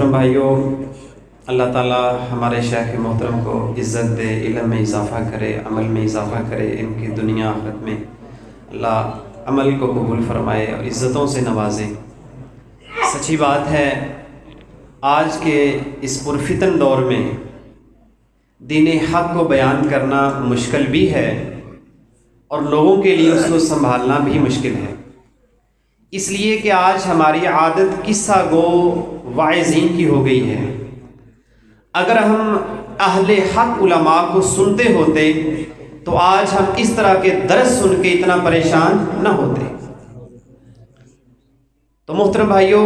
محترم بھائیوں، اللہ تعالیٰ ہمارے شیخ محترم کو عزت دے، علم میں اضافہ کرے، عمل میں اضافہ کرے، ان کی دنیا آخرت میں اللہ عمل کو قبول فرمائے اور عزتوں سے نوازے۔ سچی بات ہے، آج کے اس پرفتن دور میں دین حق کو بیان کرنا مشکل بھی ہے اور لوگوں کے لیے اس کو سنبھالنا بھی مشکل ہے، اس لیے کہ آج ہماری عادت قصہ گو واعظین کی ہو گئی ہے۔ اگر ہم اہل حق علماء کو سنتے ہوتے تو آج ہم اس طرح کے درس سن کے اتنا پریشان نہ ہوتے۔ تو محترم بھائیوں،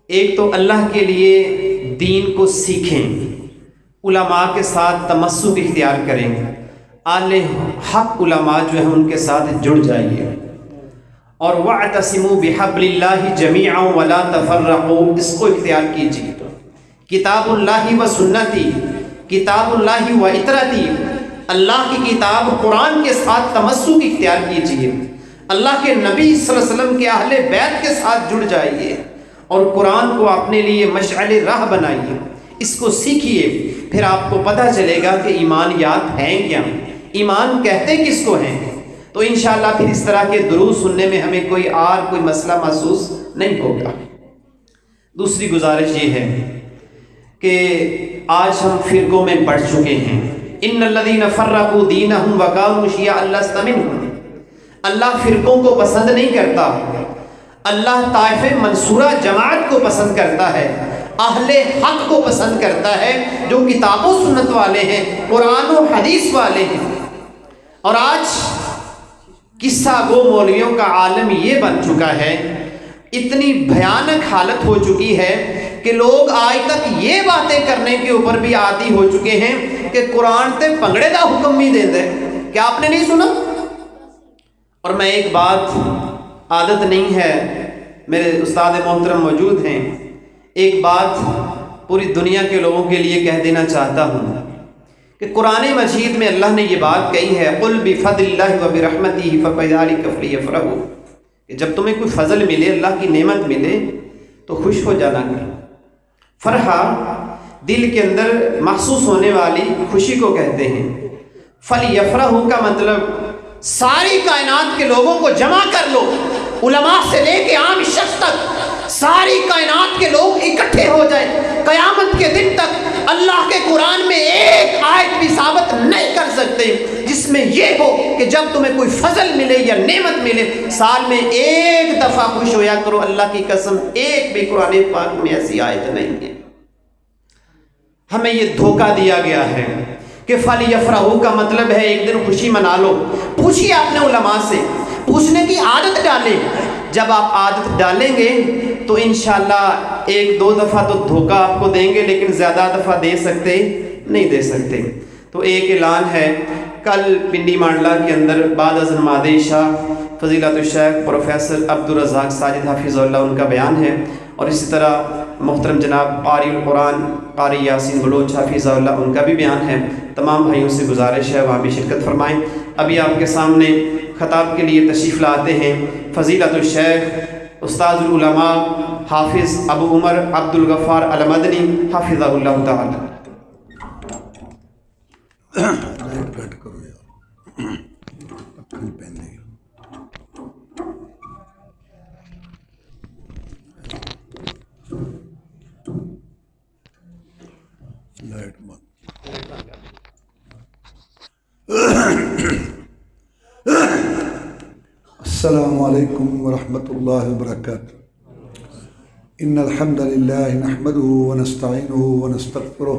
ایک تو اللہ کے لیے دین کو سیکھیں، علماء کے ساتھ تمسک اختیار کریں، اہل حق علماء جو ہیں ان کے ساتھ جڑ جائیے، اور وَاعْتَصِمُوا بِحَبْلِ اللَّهِ جَمِيعًا وَلَا تَفَرَّقُوا، اس کو اختیار کیجیے۔ کتاب اللہ و سنتی، کتاب اللہ و اطرتی، اللہ کی کتاب قرآن کے ساتھ تمسک اختیار کیجیے، اللہ کے نبی صلی اللہ علیہ وسلم کے اہل بیت کے ساتھ جڑ جائیے اور قرآن کو اپنے لیے مشعل راہ بنائیے، اس کو سیکھیے، پھر آپ کو پتہ چلے گا کہ ایمانیات ہیں کیا، ایمان کہتے کس کو ہیں۔ تو انشاءاللہ پھر اس طرح کے دروس سننے میں ہمیں کوئی مسئلہ محسوس نہیں ہوگا۔ دوسری گزارش یہ ہے کہ آج ہم فرقوں میں بڑھ چکے ہیں۔ ان الذین فرقوا دینہم وکانوا شیعا لست منہم، اللہ فرقوں کو پسند نہیں کرتا، اللہ طائفہ منصورہ جماعت کو پسند کرتا ہے، اہل حق کو پسند کرتا ہے، جو کتاب و سنت والے ہیں، قرآن و حدیث والے ہیں۔ اور آج قصہ گو مولویوں کا عالم یہ بن چکا ہے، اتنی بھیانک حالت ہو چکی ہے کہ لوگ آج تک یہ باتیں کرنے کے اوپر بھی عادی ہو چکے ہیں کہ قرآن تے پنگڑے دا حکم بھی دے دے۔ کیا آپ نے نہیں سنا؟ اور میں ایک بات، عادت نہیں ہے، میرے استاد محترم موجود ہیں، ایک بات پوری دنیا کے لوگوں کے لیے کہہ دینا چاہتا ہوں کہ قرآن مجید میں اللہ نے یہ بات کہی ہے، قُلْ بِفَضْلِ اللَّهِ وَبِرَحْمَتِهِ فَبِذَلِكَ فَلْيَفْرَحُوا، کہ جب تمہیں کوئی فضل ملے، اللہ کی نعمت ملے تو خوش ہو جانا کرو۔ فرحہ دل کے اندر محسوس ہونے والی خوشی کو کہتے ہیں۔ فَلْيَفْرَحُوا کا مطلب ساری کائنات کے لوگوں کو جمع کر لو، علماء سے لے کے عام شخص تک ساری کائنات کے لوگ اکٹھے ہو جائیں، قیامت کے دن تک اللہ کے قرآن میں ایک آیت بھی ثابت نہیں کر سکتے جس میں یہ ہو کہ جب تمہیں کوئی فضل ملے یا نعمت ملے سال میں ایک دفعہ خوش ہویا کرو۔ اللہ کی قسم ایک بھی قرآن پاک میں ایسی آیت نہیں ہے۔ ہمیں یہ دھوکہ دیا گیا ہے کہ فَلْيَفْرَحُوا کا مطلب ہے ایک دن خوشی منا لو۔ پوچھیے اپنے علماء سے، پوچھنے کی عادت ڈالیں۔ جب آپ عادت ڈالیں گے تو انشاءاللہ ایک دو دفعہ تو دھوکہ آپ کو دیں گے، لیکن زیادہ دفعہ دے سکتے نہیں دے سکتے۔ تو ایک اعلان ہے، کل پنڈی مانڈلا کے اندر بعد از نماز عشاء فضیلت الشیخ پروفیسر عبدالرزاق ساجد حافظ اللہ ان کا بیان ہے، اور اسی طرح محترم جناب قاری القرآن قاری یاسین بلوچ حافظ اللہ ان کا بھی بیان ہے۔ تمام بھائیوں سے گزارش ہے وہاں بھی شرکت فرمائیں۔ ابھی آپ کے سامنے خطاب کے لیے تشریف لاتے ہیں فضیلت الشیخ استاذ العلماء حافظ ابو عمر عبد الغفار المدنی حافظہ اللہ تعالی۔ السلام علیکم ورحمۃ اللہ وبرکاتہ۔ ان الحمد للہ نحمده ونستعینه ونستغفره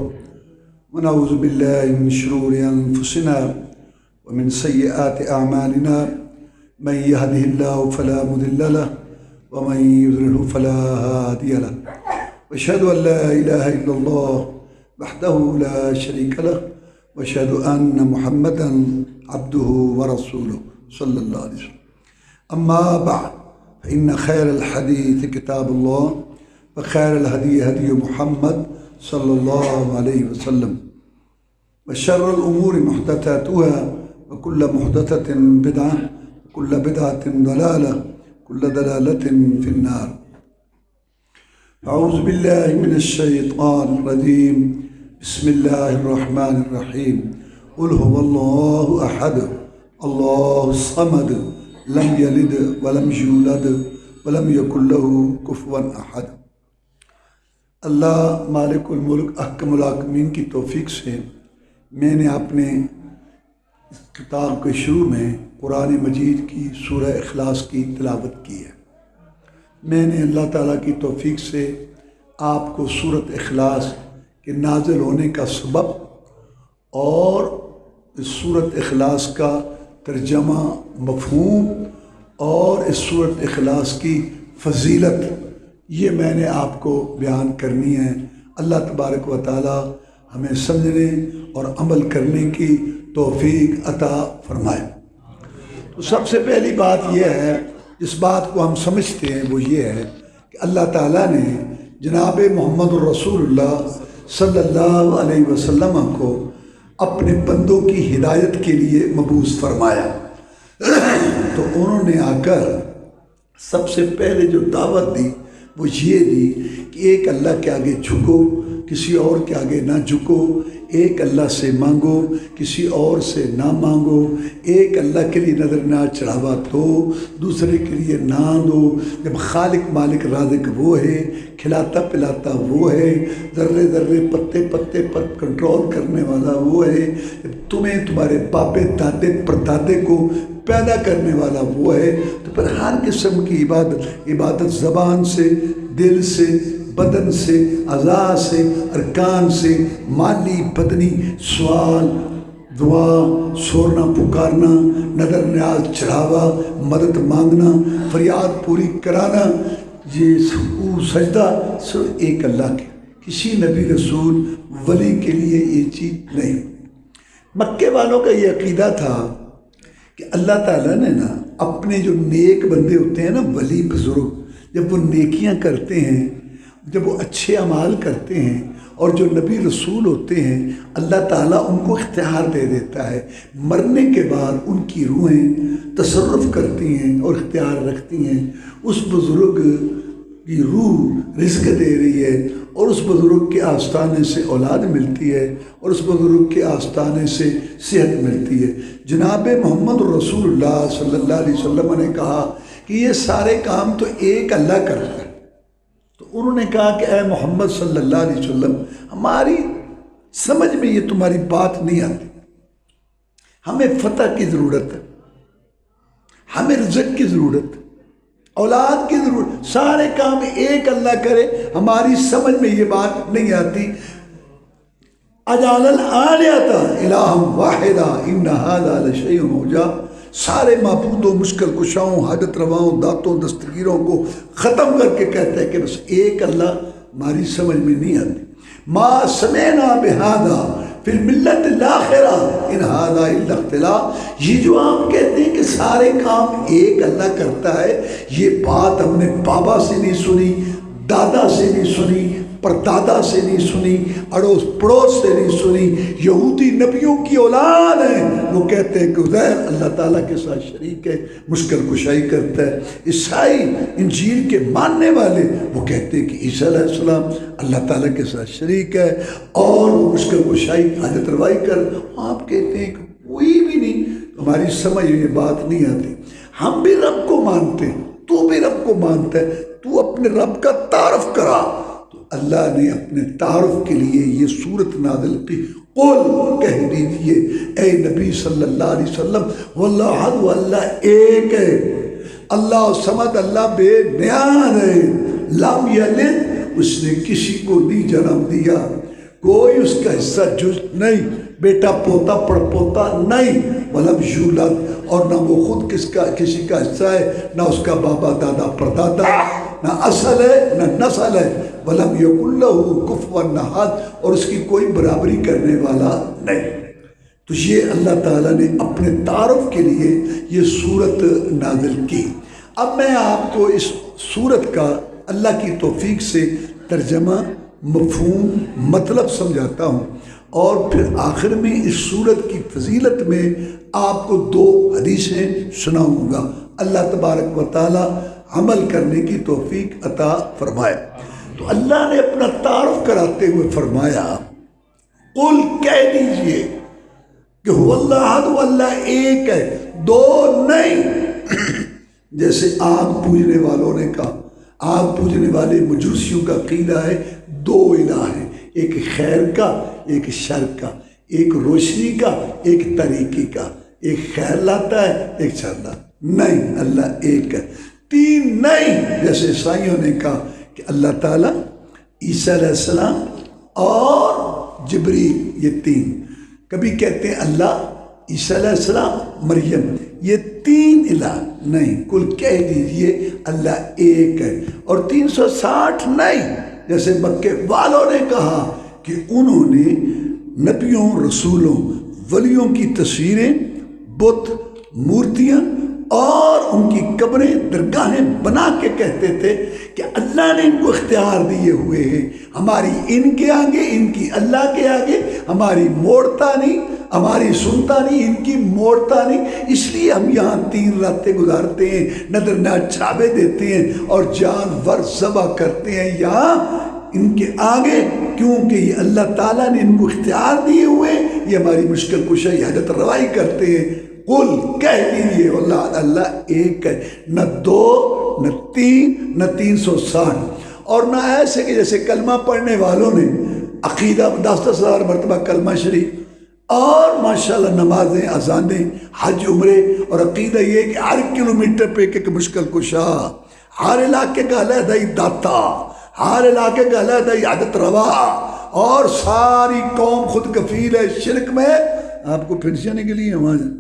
ونعوذ باللہ من شرور انفسنا ومن سیئات اعمالنا، من يهده الله فلا مضل له ومن يضلل فلا هادي له، واشهد ان لا اله الا الله وحده لا شريك له، واشهد ان محمدا عبده ورسوله صلی اللہ علیہ وسلم۔ اما بعد فإن خير الحديث كتاب الله وخير الهدي هدي محمد صلى الله عليه وسلم، وشر الأمور محدثاتها وكل محدثة بدعة وكل بدعة ضلالة وكل ضلالة في النار۔ اعوذ باللہ من الشیطان الرجیم بسم اللہ الرحمن الرحیم قل هو اللہ احد اللہ الصمد لم یلد ولم یولد ولم یکن له کفوا احد۔ اللہ مالک الملک احکم الحاکمین کی توفیق سے میں نے اپنے کتاب کے شروع میں قرآن مجید کی سورہ اخلاص کی تلاوت کی ہے۔ میں نے اللہ تعالیٰ کی توفیق سے آپ کو سورۃ اخلاص کے نازل ہونے کا سبب اور اس سورۃ اخلاص کا ترجمہ، مفہوم اور اس سورۃ اخلاص کی فضیلت یہ میں نے آپ کو بیان کرنی ہے۔ اللہ تبارک و تعالیٰ ہمیں سمجھنے اور عمل کرنے کی توفیق عطا فرمائے۔ تو سب سے پہلی بات یہ ہے، اس بات کو ہم سمجھتے ہیں، وہ یہ ہے کہ اللہ تعالیٰ نے جناب محمد الرسول اللہ صلی اللہ علیہ وسلم کو اپنے بندوں کی ہدایت کے لیے مبعوث فرمایا۔ تو انہوں نے آ کر سب سے پہلے جو دعوت دی وہ یہ دی کہ ایک اللہ کے آگے جھکو، کسی اور کے آگے نہ جھکو، ایک اللہ سے مانگو، کسی اور سے نہ مانگو، ایک اللہ کے لیے نظر نہ چڑھاوا دو، دوسرے کے لیے نہ دو۔ جب خالق مالک رازق وہ ہے، کھلاتا پلاتا وہ ہے، ذرے ذرے پتے پتے پر کنٹرول کرنے والا وہ ہے، جب تمہیں تمہارے باپے دادے پردادے کو پیدا کرنے والا وہ ہے، تو پھر ہر قسم کی عبادت زبان سے، دل سے، بدن سے، اعضاء سے، ارکان سے، مالی بدنی، سوال، دعا، سورنا پکارنا، نظر نیاز چڑھاوا، مدد مانگنا، فریاد پوری کرانا، یہ سجدہ صرف ایک اللہ کے، کسی نبی رسول ولی کے لیے یہ چیز نہیں۔ مکے والوں کا یہ عقیدہ تھا کہ اللہ تعالیٰ نے نا اپنے جو نیک بندے ہوتے ہیں نا، ولی بزرگ، جب وہ نیکیاں کرتے ہیں، جب وہ اچھے اعمال کرتے ہیں، اور جو نبی رسول ہوتے ہیں، اللہ تعالیٰ ان کو اختیار دے دیتا ہے، مرنے کے بعد ان کی روحیں تصرف کرتی ہیں اور اختیار رکھتی ہیں۔ اس بزرگ کی روح رزق دے رہی ہے، اور اس بزرگ کے آستانے سے اولاد ملتی ہے، اور اس بزرگ کے آستانے سے صحت ملتی ہے۔ جناب محمد رسول اللہ صلی اللہ علیہ وسلم نے کہا کہ یہ سارے کام تو ایک اللہ کرتا ہے۔ تو انہوں نے کہا کہ اے محمد صلی اللہ علیہ وسلم، ہماری سمجھ میں یہ تمہاری بات نہیں آتی، ہمیں فتح کی ضرورت ہے، ہمیں رزق کی ضرورت ہے، اولاد کی ضرورت، سارے کام ایک اللہ کرے، ہماری سمجھ میں یہ بات نہیں آتی۔ اجعل الآلہۃ الہا واحدا ان ھذا لشیء عجاب، سارے معبودوں، مشکل کشاؤں، حاجت رواؤں، داتوں، دستگیروں کو ختم کر کے کہتے ہیں کہ بس ایک اللہ ہماری سمجھ میں نہیں آتی۔ ما سمعنا بہذا فی الملت الاخرہ ان ھذا الا اختلاف، یہ جو آپ کہتے ہیں کہ سارے کام ایک اللہ کرتا ہے، یہ بات ہم نے بابا سے نہیں سنی، دادا سے نہیں سنی، پردادا سے نہیں سنی، اڑوس پڑوس سے نہیں سنی۔ یہودی نبیوں کی اولاد ہیں، وہ کہتے ہیں کہ عزیر اللہ تعالیٰ کے ساتھ شریک ہے، مشکل کشائی کرتا ہے۔ عیسائی انجیل کے ماننے والے وہ کہتے ہیں کہ عیسیٰ علیہ السلام اللہ تعالیٰ کے ساتھ شریک ہے اور مشکل کشائی حاجت روائی کر، آپ کہتے ہیں کہ کوئی بھی نہیں، ہماری سمجھ میں یہ بات نہیں آتی۔ ہم بھی رب کو مانتے ہیں، تو بھی رب کو مانتا ہے، تو اپنے رب کا تعارف کرا۔ اللہ نے اپنے تعارف کے لیے یہ صورت نازل کی، قل کہہ دیجئے اے نبی صلی اللہ علیہ وسلم، واللہ احد، اللہ ایک ہے، اللہ صمد، اللہ بے نیاز ہے، لم یلد، اس نے کسی کو نہیں جنم دیا، کوئی اس کا حصہ جز نہیں، بیٹا پوتا پڑ پوتا نہیں، ولم یولد، اور نہ وہ خود کسی کا حصہ ہے، نہ اس کا بابا دادا پردادا، نہ اصل ہے نہ نسل ہے، ولم یکن لہ کفوا احد، اور اس کی کوئی برابری کرنے والا نہیں۔ تو یہ اللہ تعالیٰ نے اپنے تعارف کے لیے یہ صورت نازل کی۔ اب میں آپ کو اس صورت کا اللہ کی توفیق سے ترجمہ، مفہوم، مطلب سمجھاتا ہوں، اور پھر آخر میں اس صورت کی فضیلت میں آپ کو 2 حدیثیں سناؤں گا۔ اللہ تبارک و تعالی عمل کرنے کی توفیق عطا فرمائے۔ تو اللہ نے اپنا تعارف کراتے ہوئے فرمایا قل کہہ دیجئے کہ هو اللہ احد، وہ اللہ ایک ہے، دو نہیں۔ جیسے آگ پوجنے والوں نے کہا، آگ پوجنے والے مجوسیوں کا عقیدہ ہے دو الہ ہیں، ایک خیر کا ایک شر کا، ایک روشنی کا ایک طریقے کا، ایک خیر لاتا ہے ایک شر لاتا ہے۔ نہیں، اللہ ایک ہے، تین نہیں۔ جیسے عیسائیوں نے کہا کہ اللہ تعالیٰ، عیسیٰ علیہ السلام اور جبریل، یہ تین۔ کبھی کہتے ہیں اللہ، عیسیٰ علیہ السلام، مریم، یہ تین الہ نہیں۔ کل کہہ دیجئے اللہ ایک ہے، اور 360 نہیں۔ جیسے مکے والوں نے کہا کہ انہوں نے نبیوں، رسولوں، ولیوں کی تصویریں، بت، مورتیاں اور ان کی قبریں، درگاہیں بنا کے کہتے تھے کہ اللہ نے ان کو اختیار دیے ہوئے ہیں، ہماری ان کے آگے، ان کی اللہ کے آگے، ہماری موڑتا نہیں، ہماری سنتا نہیں، ان کی موڑتا نہیں، اس لیے ہم یہاں 3 راتیں گزارتے ہیں، نظر نہ چڑھاوے دیتے ہیں اور جانور ذبح کرتے ہیں یہاں ان کے آگے، کیونکہ یہ اللہ تعالیٰ نے ان کو اختیار دیے ہوئے، یہ ہماری مشکل کشائی، حاجت روائی کرتے ہیں۔ قل کہہ دیجئے اللہ ایک ہے، نہ دو، نہ تین، نہ 360، اور نہ ایسے کہ جیسے کلمہ پڑھنے والوں نے عقیدہ 10,000 مرتبہ کلمہ شریف اور ماشاءاللہ نمازیں، اذانیں، حج، عمرے، اور عقیدہ یہ کہ ہر کلومیٹر پہ ایک مشکل کشا، ہر علاقے کا علیحدہ ہی داتا، ہر علاقے کا علیحدہ ہی عادت روا، اور ساری قوم خود کفیل ہے شرک میں۔ آپ کو پھنسانے کے لیے وہاں جائیں،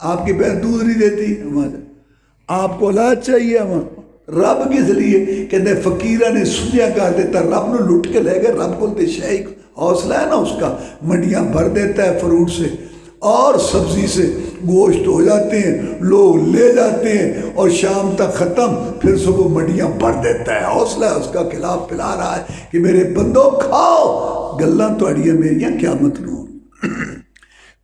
آپ کی بہن دودھ نہیں دیتی وہاں جائیں، آپ کو اولاد چاہیے وہاں، رب کس لیے کہتے فقیرہ نے سنیا کر دیتا، رب نے لٹ کے لے گئے، رب کو تے شیخ حوصلہ ہے نا اس کا، منڈیاں بھر دیتا ہے فروٹ سے اور سبزی سے، گوشت ہو جاتے ہیں، لوگ لے جاتے ہیں اور شام تک ختم، پھر صبح منڈیاں بھر دیتا ہے، حوصلہ ہے اس کا، خلاف پلا رہا ہے کہ میرے بندوں کھاؤ، گلاں تو اڑیاں میریاں قیامت نو۔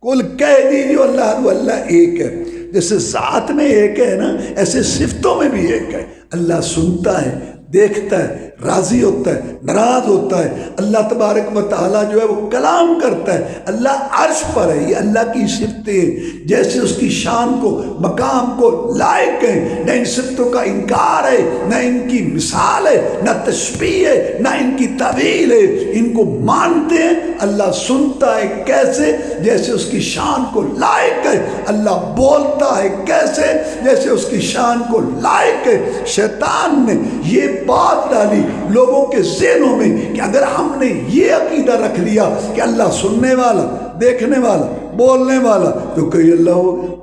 کل کہہ دیجیے اللہ ایک ہے۔ جیسے ذات میں ایک ہے نا، ایسے صفتوں میں بھی ایک ہے۔ اللہ سنتا ہے، دیکھتا ہے، راضی ہوتا ہے، ناراض ہوتا ہے۔ اللہ تبارک و تعالیٰ جو ہے وہ کلام کرتا ہے، اللہ عرش پر ہے، یہ اللہ کی صفتیں جیسے اس کی شان کو، مقام کو لائق ہیں، نہ ان صفتوں کا انکار ہے، نہ ان کی مثال ہے، نہ تشبیہ ہے، نہ ان کی تعویل ہے، ان کو مانتے ہیں۔ اللہ سنتا ہے کیسے؟ جیسے اس کی شان کو لائق ہے۔ اللہ بولتا ہے کیسے؟ جیسے اس کی شان کو لائق ہے۔ شیطان نے یہ بات ڈالی لوگوں کے ذہنوں میں کہ اگر ہم نے یہ عقیدہ رکھ لیا کہ اللہ سننے والا، دیکھنے والا، بولنے والا، تو کئی اللہ ہو گئے،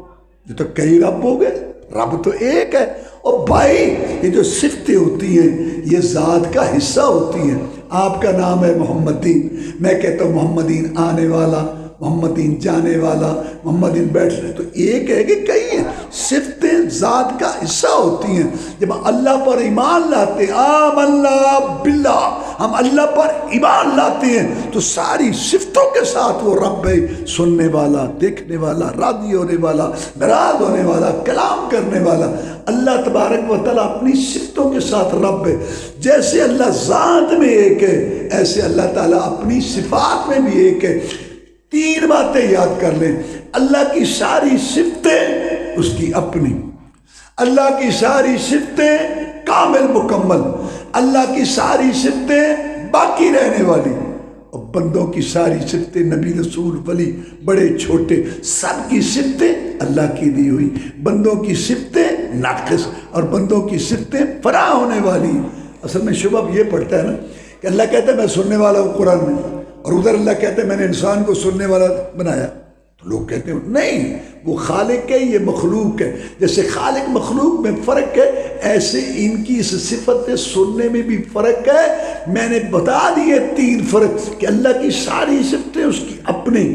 یہ تو کئی رب ہو گئے، رب تو ایک ہے۔ اور بھائی یہ جو صفتیں ہوتی ہیں یہ ذات کا حصہ ہوتی ہیں۔ آپ کا نام ہے محمدین، میں کہتا ہوں محمدین آنے والا، محمدین جانے والا، محمدین بیٹھنے، تو ایک ہے کہ کئی ہیں؟ صفتیں ذات کا حصہ ہوتی ہیں۔ جب اللہ پر ایمان لاتے ہیں، آمنا باللہ، ہم اللہ پر ایمان لاتے ہیں تو ساری صفتوں کے ساتھ وہ رب ہے، سننے والا، دیکھنے والا، راضی ہونے والا، ناراض ہونے والا، کلام کرنے والا۔ اللہ تبارک و تعالیٰ اپنی صفتوں کے ساتھ رب ہے۔ جیسے اللہ ذات میں ایک ہے، ایسے اللہ تعالیٰ اپنی صفات میں بھی ایک ہے۔ 3 باتیں یاد کر لیں، اللہ کی ساری صفتیں اس کی اپنی، اللہ کی ساری صفتیں کامل مکمل، اللہ کی ساری صفتیں باقی رہنے والی، اور بندوں کی ساری صفتیں، نبی، رسول، ولی، بڑے چھوٹے، سب کی صفتیں اللہ کی دی ہوئی، بندوں کی صفتیں ناقص اور بندوں کی صفتیں فراں ہونے والی۔ اصل میں شبہ یہ پڑتا ہے نا کہ اللہ کہتا ہے میں سننے والا ہوں قرآن میں، اور ادھر اللہ کہتے ہیں میں نے انسان کو سننے والا بنایا، تو لوگ کہتے ہیں نہیں، وہ خالق ہے، یہ مخلوق ہے۔ جیسے خالق مخلوق میں فرق ہے، ایسے ان کی اس صفت سننے میں بھی فرق ہے۔ میں نے بتا دیے 3 فرق کہ اللہ کی ساری صفتیں اس کی اپنی،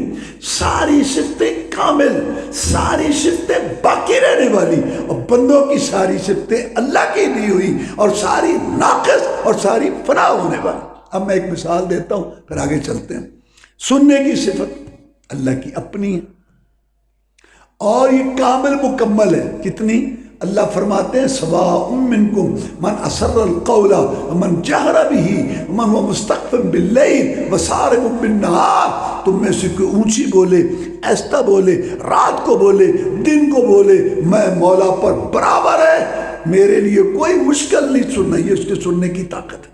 ساری صفتیں کامل، ساری صفتیں باقی رہنے والی، اور بندوں کی ساری صفتیں اللہ کی دی ہوئی اور ساری ناقص اور ساری فنا ہونے والی۔ اب میں ایک مثال دیتا ہوں پھر آگے چلتے ہیں۔ سننے کی صفت اللہ کی اپنی ہے اور یہ کامل مکمل ہے۔ کتنی؟ اللہ فرماتے ہیں سواء منکم من اسر القول ومن جہر به ومن هو مستخف باللیل وسارب بالنہار، تم میں سے کوئی اونچی بولے، ایستا بولے، رات کو بولے، دن کو بولے، میں مولا پر برابر ہے، میرے لیے کوئی مشکل نہیں سننا، یہ اس کے سننے کی طاقت ہے۔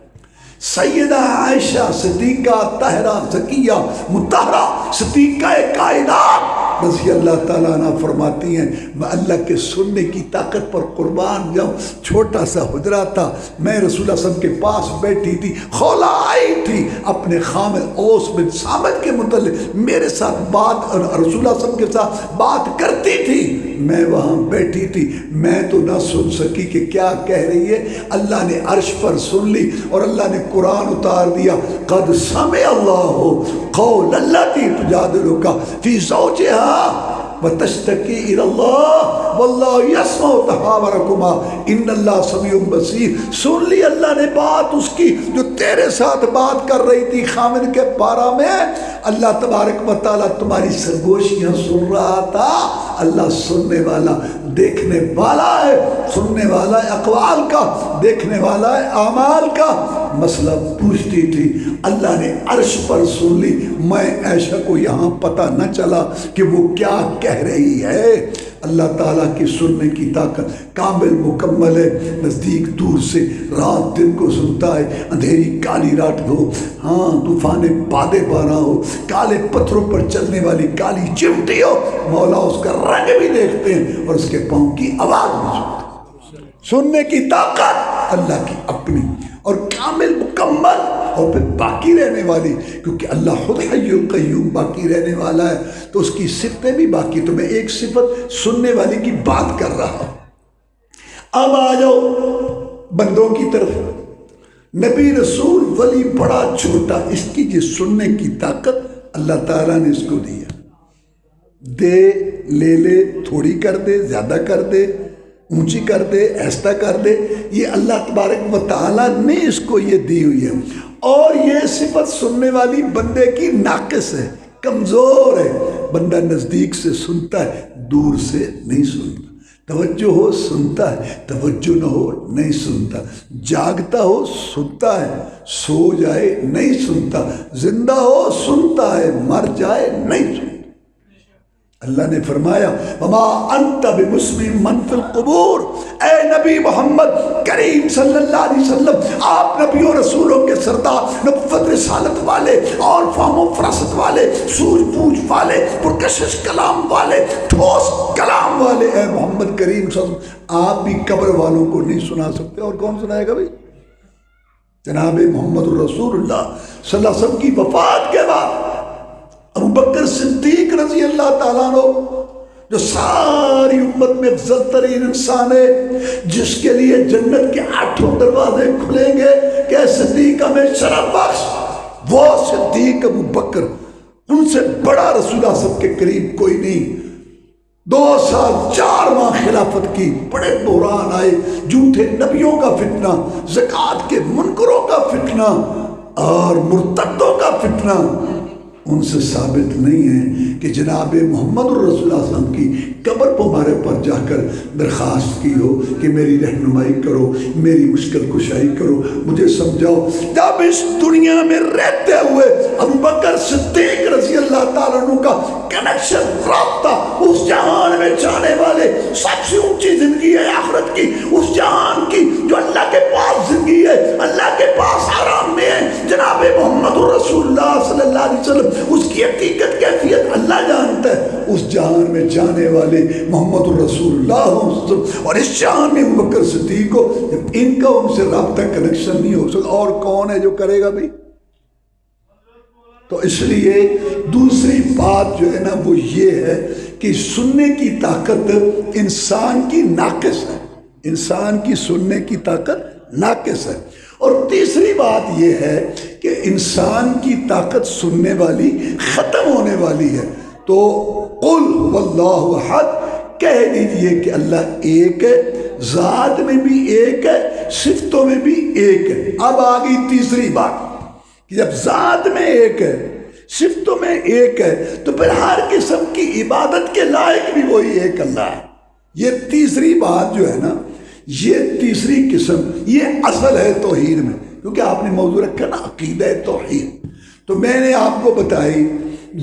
سیدہ عائشہ صدیقہ طاہرہ زکیہ مطہرہ صدیقہ کائنات رضی اللہ تعالیٰ عنہ فرماتی ہیں میں اللہ کے سننے کی طاقت پر قربان جاؤں، چھوٹا سا حجرہ تھا، میں رسول اللہ صلی اللہ علیہ وسلم کے پاس بیٹھی تھی، خولا آئی تھی اپنے خامد اوس بن صامت کے متعلق میرے ساتھ بات، رسول اللہ صلی اللہ علیہ وسلم کے ساتھ بات کرتی تھی، میں وہاں بیٹھی تھی، میں تو نہ سن سکی کہ کیا کہہ رہی ہے، اللہ نے عرش پر سن لی اور اللہ نے قرآن اتار دیا، قد سمع اللہ قول التی تجادلک فی زوجہا وتشتکی الی اللہ واللہ یسمع تحاورکما ان اللہ سمیع بصیر، سن لی اللہ نے بات اس کی جو تیرے ساتھ بات کر رہی تھی خامد کے پارہ میں، اللہ تبارک و تعالیٰ تمہاری سرگوشیاں سن رہا تھا، اللہ سننے والا دیکھنے والا ہے، سننے والا ہے اقوال کا، دیکھنے والا ہے اعمال کا۔ مسئلہ پوچھتی تھی، اللہ نے عرش پر سن لی، میں عائشہ کو یہاں پتہ نہ چلا کہ وہ کیا کہہ رہی ہے۔ اللہ تعالیٰ کی سننے کی طاقت کامل مکمل ہے، نزدیک دور سے رات دن کو سنتا ہے، اندھیری کالی رات ہو، ہاں طوفان بادے بارہ ہو، کالے پتھروں پر چلنے والی کالی چمٹی ہو، مولا اس کا رنگ بھی دیکھتے ہیں اور اس کے پاؤں کی آواز بھی سنتے ہیں۔ سننے کی طاقت اللہ کی اپنی اور کامل مکمل اور پھر باقی رہنے والی، کیونکہ اللہ خود حی القیوم باقی رہنے والا ہے تو اس کی صفتیں بھی باقی۔ تو میں ایک صفت سننے والی کی بات کر رہا ہوں۔ اب آ جاؤ بندوں کی طرف، نبی رسول ولی بڑا چھوٹا، اس کی جو سننے کی طاقت اللہ تعالیٰ نے اس کو دیا، دے لے لے، تھوڑی کر دے، زیادہ کر دے، اونچی کر دے، ایسا کر دے، یہ اللہ تبارک و تعالیٰ نے اس کو یہ دی ہوئی ہے۔ اور یہ صفت سننے والی بندے کی ناقص ہے، کمزور ہے، بندہ نزدیک سے سنتا ہے، دور سے نہیں سنتا، توجہ ہو سنتا ہے، توجہ نہ ہو نہیں سنتا، جاگتا ہو سنتا ہے، سو جائے نہیں سنتا، زندہ ہو سنتا ہے، مر جائے نہیں سنتا۔ اللہ نے فرمایا وما انت بمسمع من فی القبور، اے نبی محمد کریم صلی اللہ علیہ وسلم، آپ نبیوں رسولوں کے سردار، نبوت رسالت والے اور فہم و فراست والے، سوجھ بوجھ والے، پرکشش کلام والے، ٹھوس کلام والے، اے محمد کریم صلی اللہ علیہ وسلم، آپ بھی قبر والوں کو نہیں سنا سکتے، اور کون سنائے گا بھائی؟ جناب محمد رسول اللہ صلی اللہ علیہ وسلم کی وفات کے بعد ابو بکر صدیق رضی اللہ تعالیٰ عنہ، جو ساری امت میں افضل ترین انسان ہے، جس کے لیے جنت کے 8 دروازے کھلیں گے کہ صدیق ہمیں شرف بخش، وہ صدیق ابو بکر، ان سے بڑا رسول اللہ صلی اللہ علیہ وسلم کے قریب کوئی نہیں۔ 2 سال 4 ماہ خلافت کی، بڑے بحران آئے، جھوٹے نبیوں کا فتنہ، زکوٰۃ کے منکروں کا فتنہ اور مرتدوں کا فتنہ، ان سے ثابت نہیں ہے کہ جناب محمد رسول اللہ صلی اللہ علیہ وسلم کی قبر پر ہمارے پر جا کر درخواست کی ہو کہ میری رہنمائی کرو، میری مشکل کشائی کرو، مجھے سمجھاؤ۔ جب اس دنیا میں رہتے ہوئے ابو بکر صدیق رضی اللہ تعالیٰ عنہ کا کنیکشن رابطہ اس جہان میں جانے والے سب سے اونچی زندگی ہے آخرت کی، اس جہان کی جو اللہ کے پاس زندگی ہے، اللہ کے پاس آرام میں ہے، جناب محمد رسول اللہ صلی اللہ علیہ وسلم، اس کی حقیقت کیفیت اللہ جانتا ہے۔ اس جہان میں جانے والے محمد رسول اللہ صلی اللہ علیہ وسلم اور اس جہان میں ابو بکر صدیق کو، جب ان کا ان سے رابطہ کنیکشن نہیں ہو سکتا، اور کون ہے جو کرے گا بھائی؟ تو اس لیے دوسری بات جو ہے نا وہ یہ ہے کہ سننے کی طاقت انسان کی ناقص ہے، انسان کی سننے کی طاقت ناقص ہے۔ اور تیسری بات یہ ہے کہ انسان کی طاقت سننے والی ختم ہونے والی ہے۔ تو قل واللہ احد، کہہ دیجئے کہ اللہ ایک ہے، ذات میں بھی ایک ہے، صفتوں میں بھی ایک ہے۔ اب آگئی تیسری بات کہ جب ذات میں ایک ہے، صفتوں میں ایک ہے، تو پھر ہر قسم کی عبادت کے لائق بھی وہی ایک اللہ ہے۔ یہ تیسری بات جو ہے نا، یہ تیسری قسم، یہ اصل ہے توحید میں، کیونکہ آپ نے موضوع رکھا نا عقیدہ توحید، تو میں نے آپ کو بتائی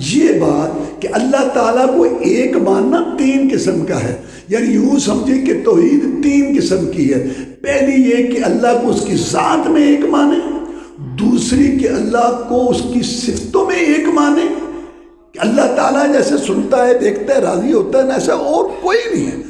یہ بات کہ اللہ تعالیٰ کو ایک ماننا تین قسم کا ہے، یعنی یوں سمجھیں کہ توحید تین قسم کی ہے۔ پہلی یہ کہ اللہ کو اس کی ذات میں ایک مانے، دوسری کہ اللہ کو اس کی صفتوں میں ایک مانے کہ اللہ تعالیٰ جیسے سنتا ہے، دیکھتا ہے، راضی ہوتا ہے، ایسا اور کوئی نہیں ہے،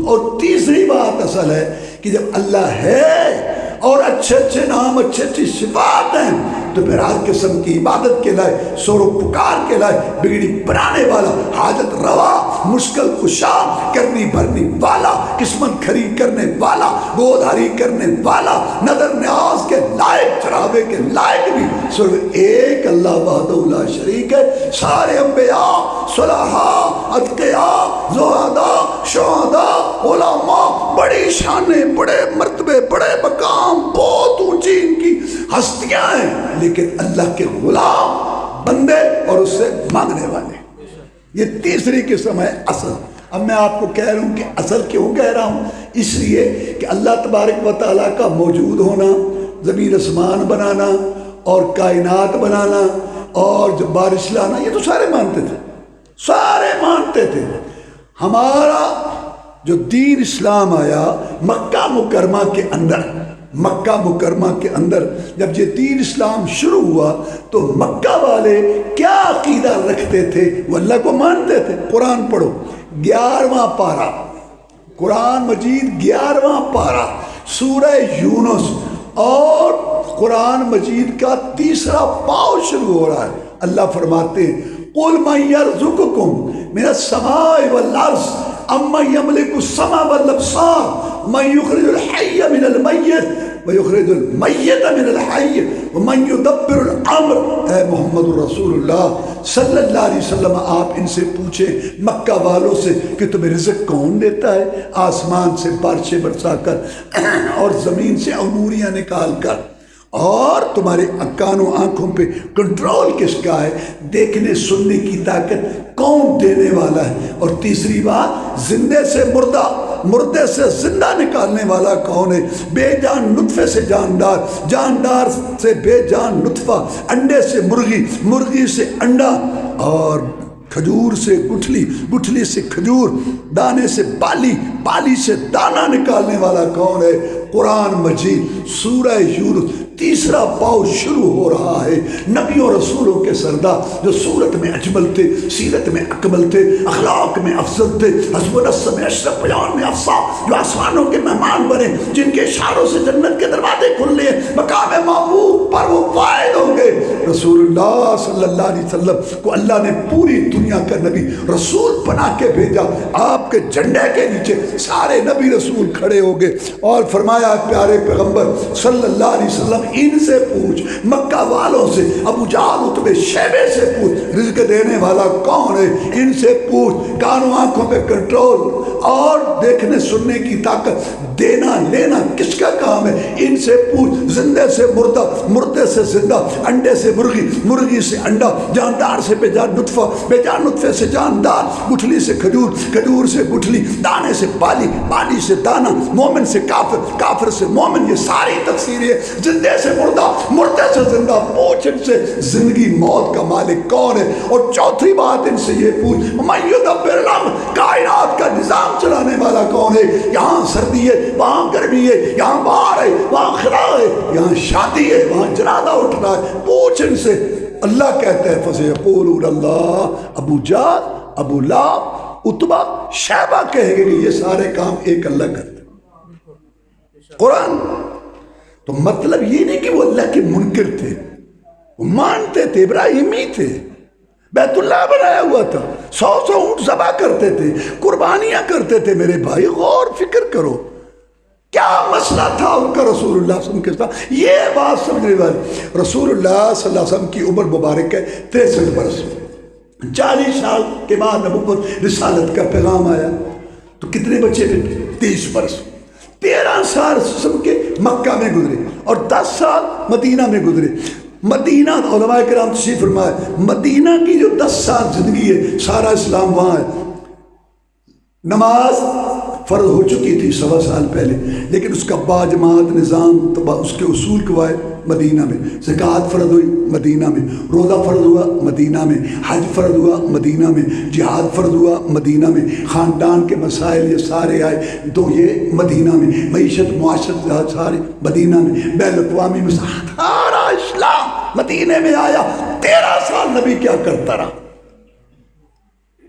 اور تیسری بات اصل ہے کہ جب اللہ ہے اور اچھے اچھے نام، اچھے اچھی صفات ہیں، تو پھر ہر قسم کی عبادت کے لائے، سور و پکار کے لائے، بگڑی بنانے والا، حاجت روا، مشکل کشا، کرنی بھرنی والا، قسمت کھری کرنے والا، گود ہری کرنے والا، نظر نیاز کے لائق، چراغے کے لائق بھی صرف ایک اللہ وحدہ لا شریک ہے۔ سارے انبیاء، صلحاء، اتقیاء، زہداء، شہداء، علماء، بڑی شانیں، بڑے مرتبے، بڑے مقام، بہت اونچی ان کی ہستیاں ہیں، لیکن اللہ کے غلام، بندے اور اس سے مانگنے والے۔ یہ تیسری قسم ہے اصل۔ اب میں آپ کو کہہ رہا ہوں کہ اصل کیوں کہہ رہا ہوں؟ اس لیے کہ اللہ تبارک و تعالیٰ کا موجود ہونا، زمین آسمان بنانا اور کائنات بنانا اور جب بارش لانا، یہ تو سارے مانتے تھے، سارے مانتے تھے۔ ہمارا جو دین اسلام آیا مکہ مکرمہ کے اندر، مکہ مکرمہ کے اندر جب یہ دین اسلام شروع ہوا تو مکہ والے کیا عقیدہ رکھتے تھے؟ وہ اللہ کو مانتے تھے۔ قرآن پڑھو، 11واں پارہ، قرآن مجید 11واں پارہ، سورہ یونس، اور قرآن مجید کا تیسرا پاؤ شروع ہو رہا ہے۔ اللہ فرماتے ہیں قُلْ مَنْ يَرْزُقُكُمْ مِنَ السَّمَاءِ وَالْأَرْضِ أَمَّنْ يَمْلِكُ السَّمْعَ وَالْأَبْصَارَ مَنْ يُخْرِجُ الْحَيَّ مِنَ الْمَيِّتِ وَيُخْرِجُ الْمَيِّتَ مِنَ الْحَيِّ وَمَنْ يُدَبِّرُ الْأَمْرَ۔ اے محمد رسول اللہ صلی اللہ علیہ وسلم، آپ ان سے پوچھیں مکہ والوں سے کہ تمہیں رزق کون دیتا ہے؟ آسمان سے بارشیں برسا کر اور زمین سے انگوریاں نکال کر، اور تمہارے کانوں آنکھوں پہ کنٹرول کس کا ہے؟ دیکھنے سننے کی طاقت کون دینے والا ہے؟ اور تیسری بات، زندے سے مردہ، مردے سے زندہ نکالنے والا کون ہے؟ بے جان نطفے سے جاندار، جاندار سے بے جان نطفہ، انڈے سے مرغی، مرغی سے انڈا، اور کھجور سے گٹھلی، گٹھلی سے کھجور، دانے سے بالی، بالی سے دانہ نکالنے والا کون ہے؟ قرآن مجید سورہ یونس تیسرا پاؤ شروع ہو رہا ہے۔ نبیوں رسولوں کے سردار جو صورت میں اجمل تھے، سیرت میں اکمل تھے، اخلاق میں افضل تھے، حسب و نسب میں اشرف، بیان میں افصاح، جو آسمانوں کے مہمان بنے، جن کے اشاروں سے جنت کے دروازے کھل لیے، مقام محمود پر وہ فائد ہوں گے۔ رسول اللہ صلی اللہ علیہ وسلم کو اللہ نے پوری دنیا کا نبی رسول بنا کے بھیجا۔ آپ کے جھنڈے کے نیچے سارے نبی رسول کھڑے ہو گئے اور فرمایا پیارے پیغمبر صلی اللہ علیہ وسلم ان سے پوچھ، مکہ والوں سے، ابو جہل عتبہ شیبہ سے پوچھ، رزق دینے والا کون ہے؟ ان سے پوچھ، کانوں آنکھوں پہ کنٹرول اور دیکھنے سننے کی طاقت، دینا لینا کس کا کام ہے؟ ان سے پوچھ، زندے سے مردہ، مردے سے زندہ، انڈے سے مرغی، مرغی سے انڈا، جاندار سے بے جان نطفہ، بے جان نطفے سے جاندار، گٹھلی سے کھجور، کھجور سے گٹھلی، دانے سے بالی، بالی سے دانہ، مومن سے کافر، کافر سے مومن۔ یہ ساری تفسیریں زندے سے مردہ، مردے سے زندہ، پوچھ ان سے زندگی موت کا مالک کون ہے؟ اور چوتھی بات ان سے یہ پوچھ، من یدبر الامر، کائنات کا نظام چلانے والا کون ہے؟ یہاں سردی ہے، وہاں گرمی ہے، یہاں بہار ہے، وہاں خلا ہے، یہاں شادی ہے، وہاں جنازہ اٹھ رہا ہے، پوچھ ان سے۔ اللہ کہتا ہے فَسَيَقُولُونَ اللَّهُ، ابو جہل، ابو لہب، عتبہ، شیبہ کہے گے کہ یہ سارے کام ایک اللہ کرتا ہے۔ قرآن تو مطلب یہ نہیں کہ وہ اللہ کے منکر تھے، وہ مانتے تھے، ابراہیمی تھے، بیت اللہ بنایا ہوا تھا، 100 اونٹ ذبح کرتے تھے، قربانیاں کرتے تھے۔ میرے بھائی غور فکر کرو کیا مسئلہ تھا ان کا رسول اللہ صلی اللہ علیہ وسلم کے ساتھ۔ یہ بات سمجھنے والی، رسول اللہ صلی اللہ علیہ وسلم کی عمر مبارک ہے 63 برس، 40 سال کے بعد نبوت رسالت کا پیغام آیا، تو کتنے بچے تھے؟ 30 برس، 13 سال سب کے مکہ میں گزرے اور 10 سال مدینہ میں گزرے۔ مدینہ، علماء کرام تشریف فرمائے، مدینہ کی جو 10 سال زندگی ہے، سارا اسلام وہاں ہے۔ نماز فرض ہو چکی تھی 1.25 سال پہلے، لیکن اس کا باجماعت نظام اس کے اصول قواعد مدینہ میں، زکوٰۃ فرض ہوئی مدینہ میں، روزہ فرض ہوا مدینہ میں، حج فرض ہوا مدینہ میں، جہاد فرض ہوا مدینہ میں، خاندان کے مسائل یہ سارے آئے تو یہ مدینہ میں، معیشت معاشرت سارے مدینہ میں، بین الاقوامی مسائل، سارا اسلام مدینہ میں آیا۔ 13 سال نبی کیا کرتا رہا؟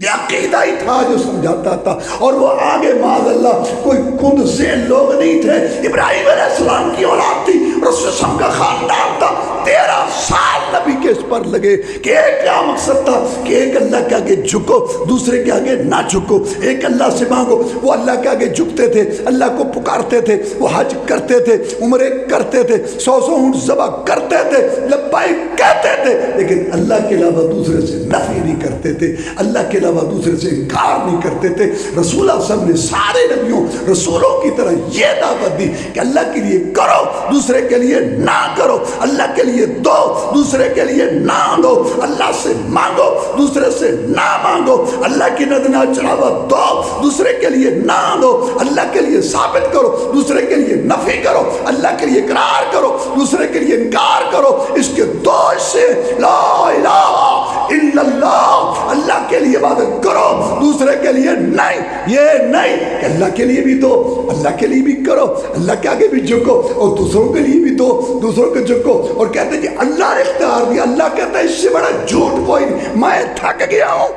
یہ عقیدہ ہی تھا جو سمجھاتا تھا، اور وہ آگے معاذ اللہ کوئی کند ذہن لوگ نہیں تھے، ابراہیم علیہ السلام کی اولاد تھی، رسول اللہ کا خاندان تھا۔ 13 سال نبی کے اس پر لگے کہ ایک کیا مقصد تھا کہ ایک اللہ کے آگے جھکو، دوسرے کے آگے نہ جھکو، ایک اللہ سے مانگو۔ وہ اللہ کے آگے جھکتے تھے، اللہ کو پکارتے تھے، وہ حج کرتے تھے، عمرے کرتے تھے، 100 اونٹ ذبح کرتے تھے، لبیک کہتے تھے، لیکن اللہ کے علاوہ دوسرے سے نفی نہیں کرتے تھے، اللہ کے علاوہ دوسرے سے انکار نہیں کرتے تھے۔ رسول اللہ صلی اللہ علیہ وسلم نے سارے نبیوں رسولوں کی طرح یہ دعوت دی کہ اللہ کے لیے کرو، دوسرے کے لیے نہ کرو، اللہ کے لیے دو، دوسرے کے لیے نہ دو، اللہ سے مانگو، دوسرے سے نہ مانگو، اللہ کی نظر نہ چڑھاوا دو، دوسرے کے لیے نہ دو، اللہ کے لیے ثابت کرو، دوسرے کے لیے نفی کرو، اللہ کے لیے اقرار کرو، دوسرے کے لیے انکار کرو۔ اس کے دو سے لا الہ الا اللہ، اللہ کے لیے عبادت کرو، دوسرے کے لیے نہیں۔ یہ نہیں کہ اللہ کے لیے بھی دو، اللہ کے لیے بھی کرو، اللہ کے آگے بھی جھکو، اور دوسروں کے لیے بھی دو، دوسروں کے جھکو، اور کہتے ہیں جی اللہ نے اختیار دیا۔ اللہ کہتا ہے اس سے بڑا جھوٹ کوئی نہیں، میں تھک گیا ہوں۔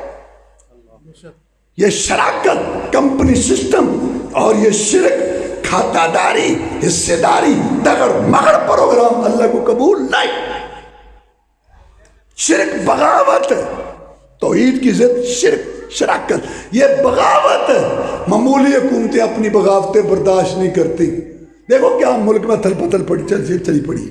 یہ شراکت، کمپنی سسٹم، اور یہ شرک، کھاتا داری، حصے داری، دگڑ مگڑ پروگرام اللہ کو قبول نہیں۔ شرک بغاوت ہے، توحید کی ضد شرک، شراکت یہ بغاوت ہے۔ معمولی حکومتیں اپنی بغاوتیں برداشت نہیں کرتی۔ دیکھو کیا ملک میں تھل پتل پڑی چلی پڑی۔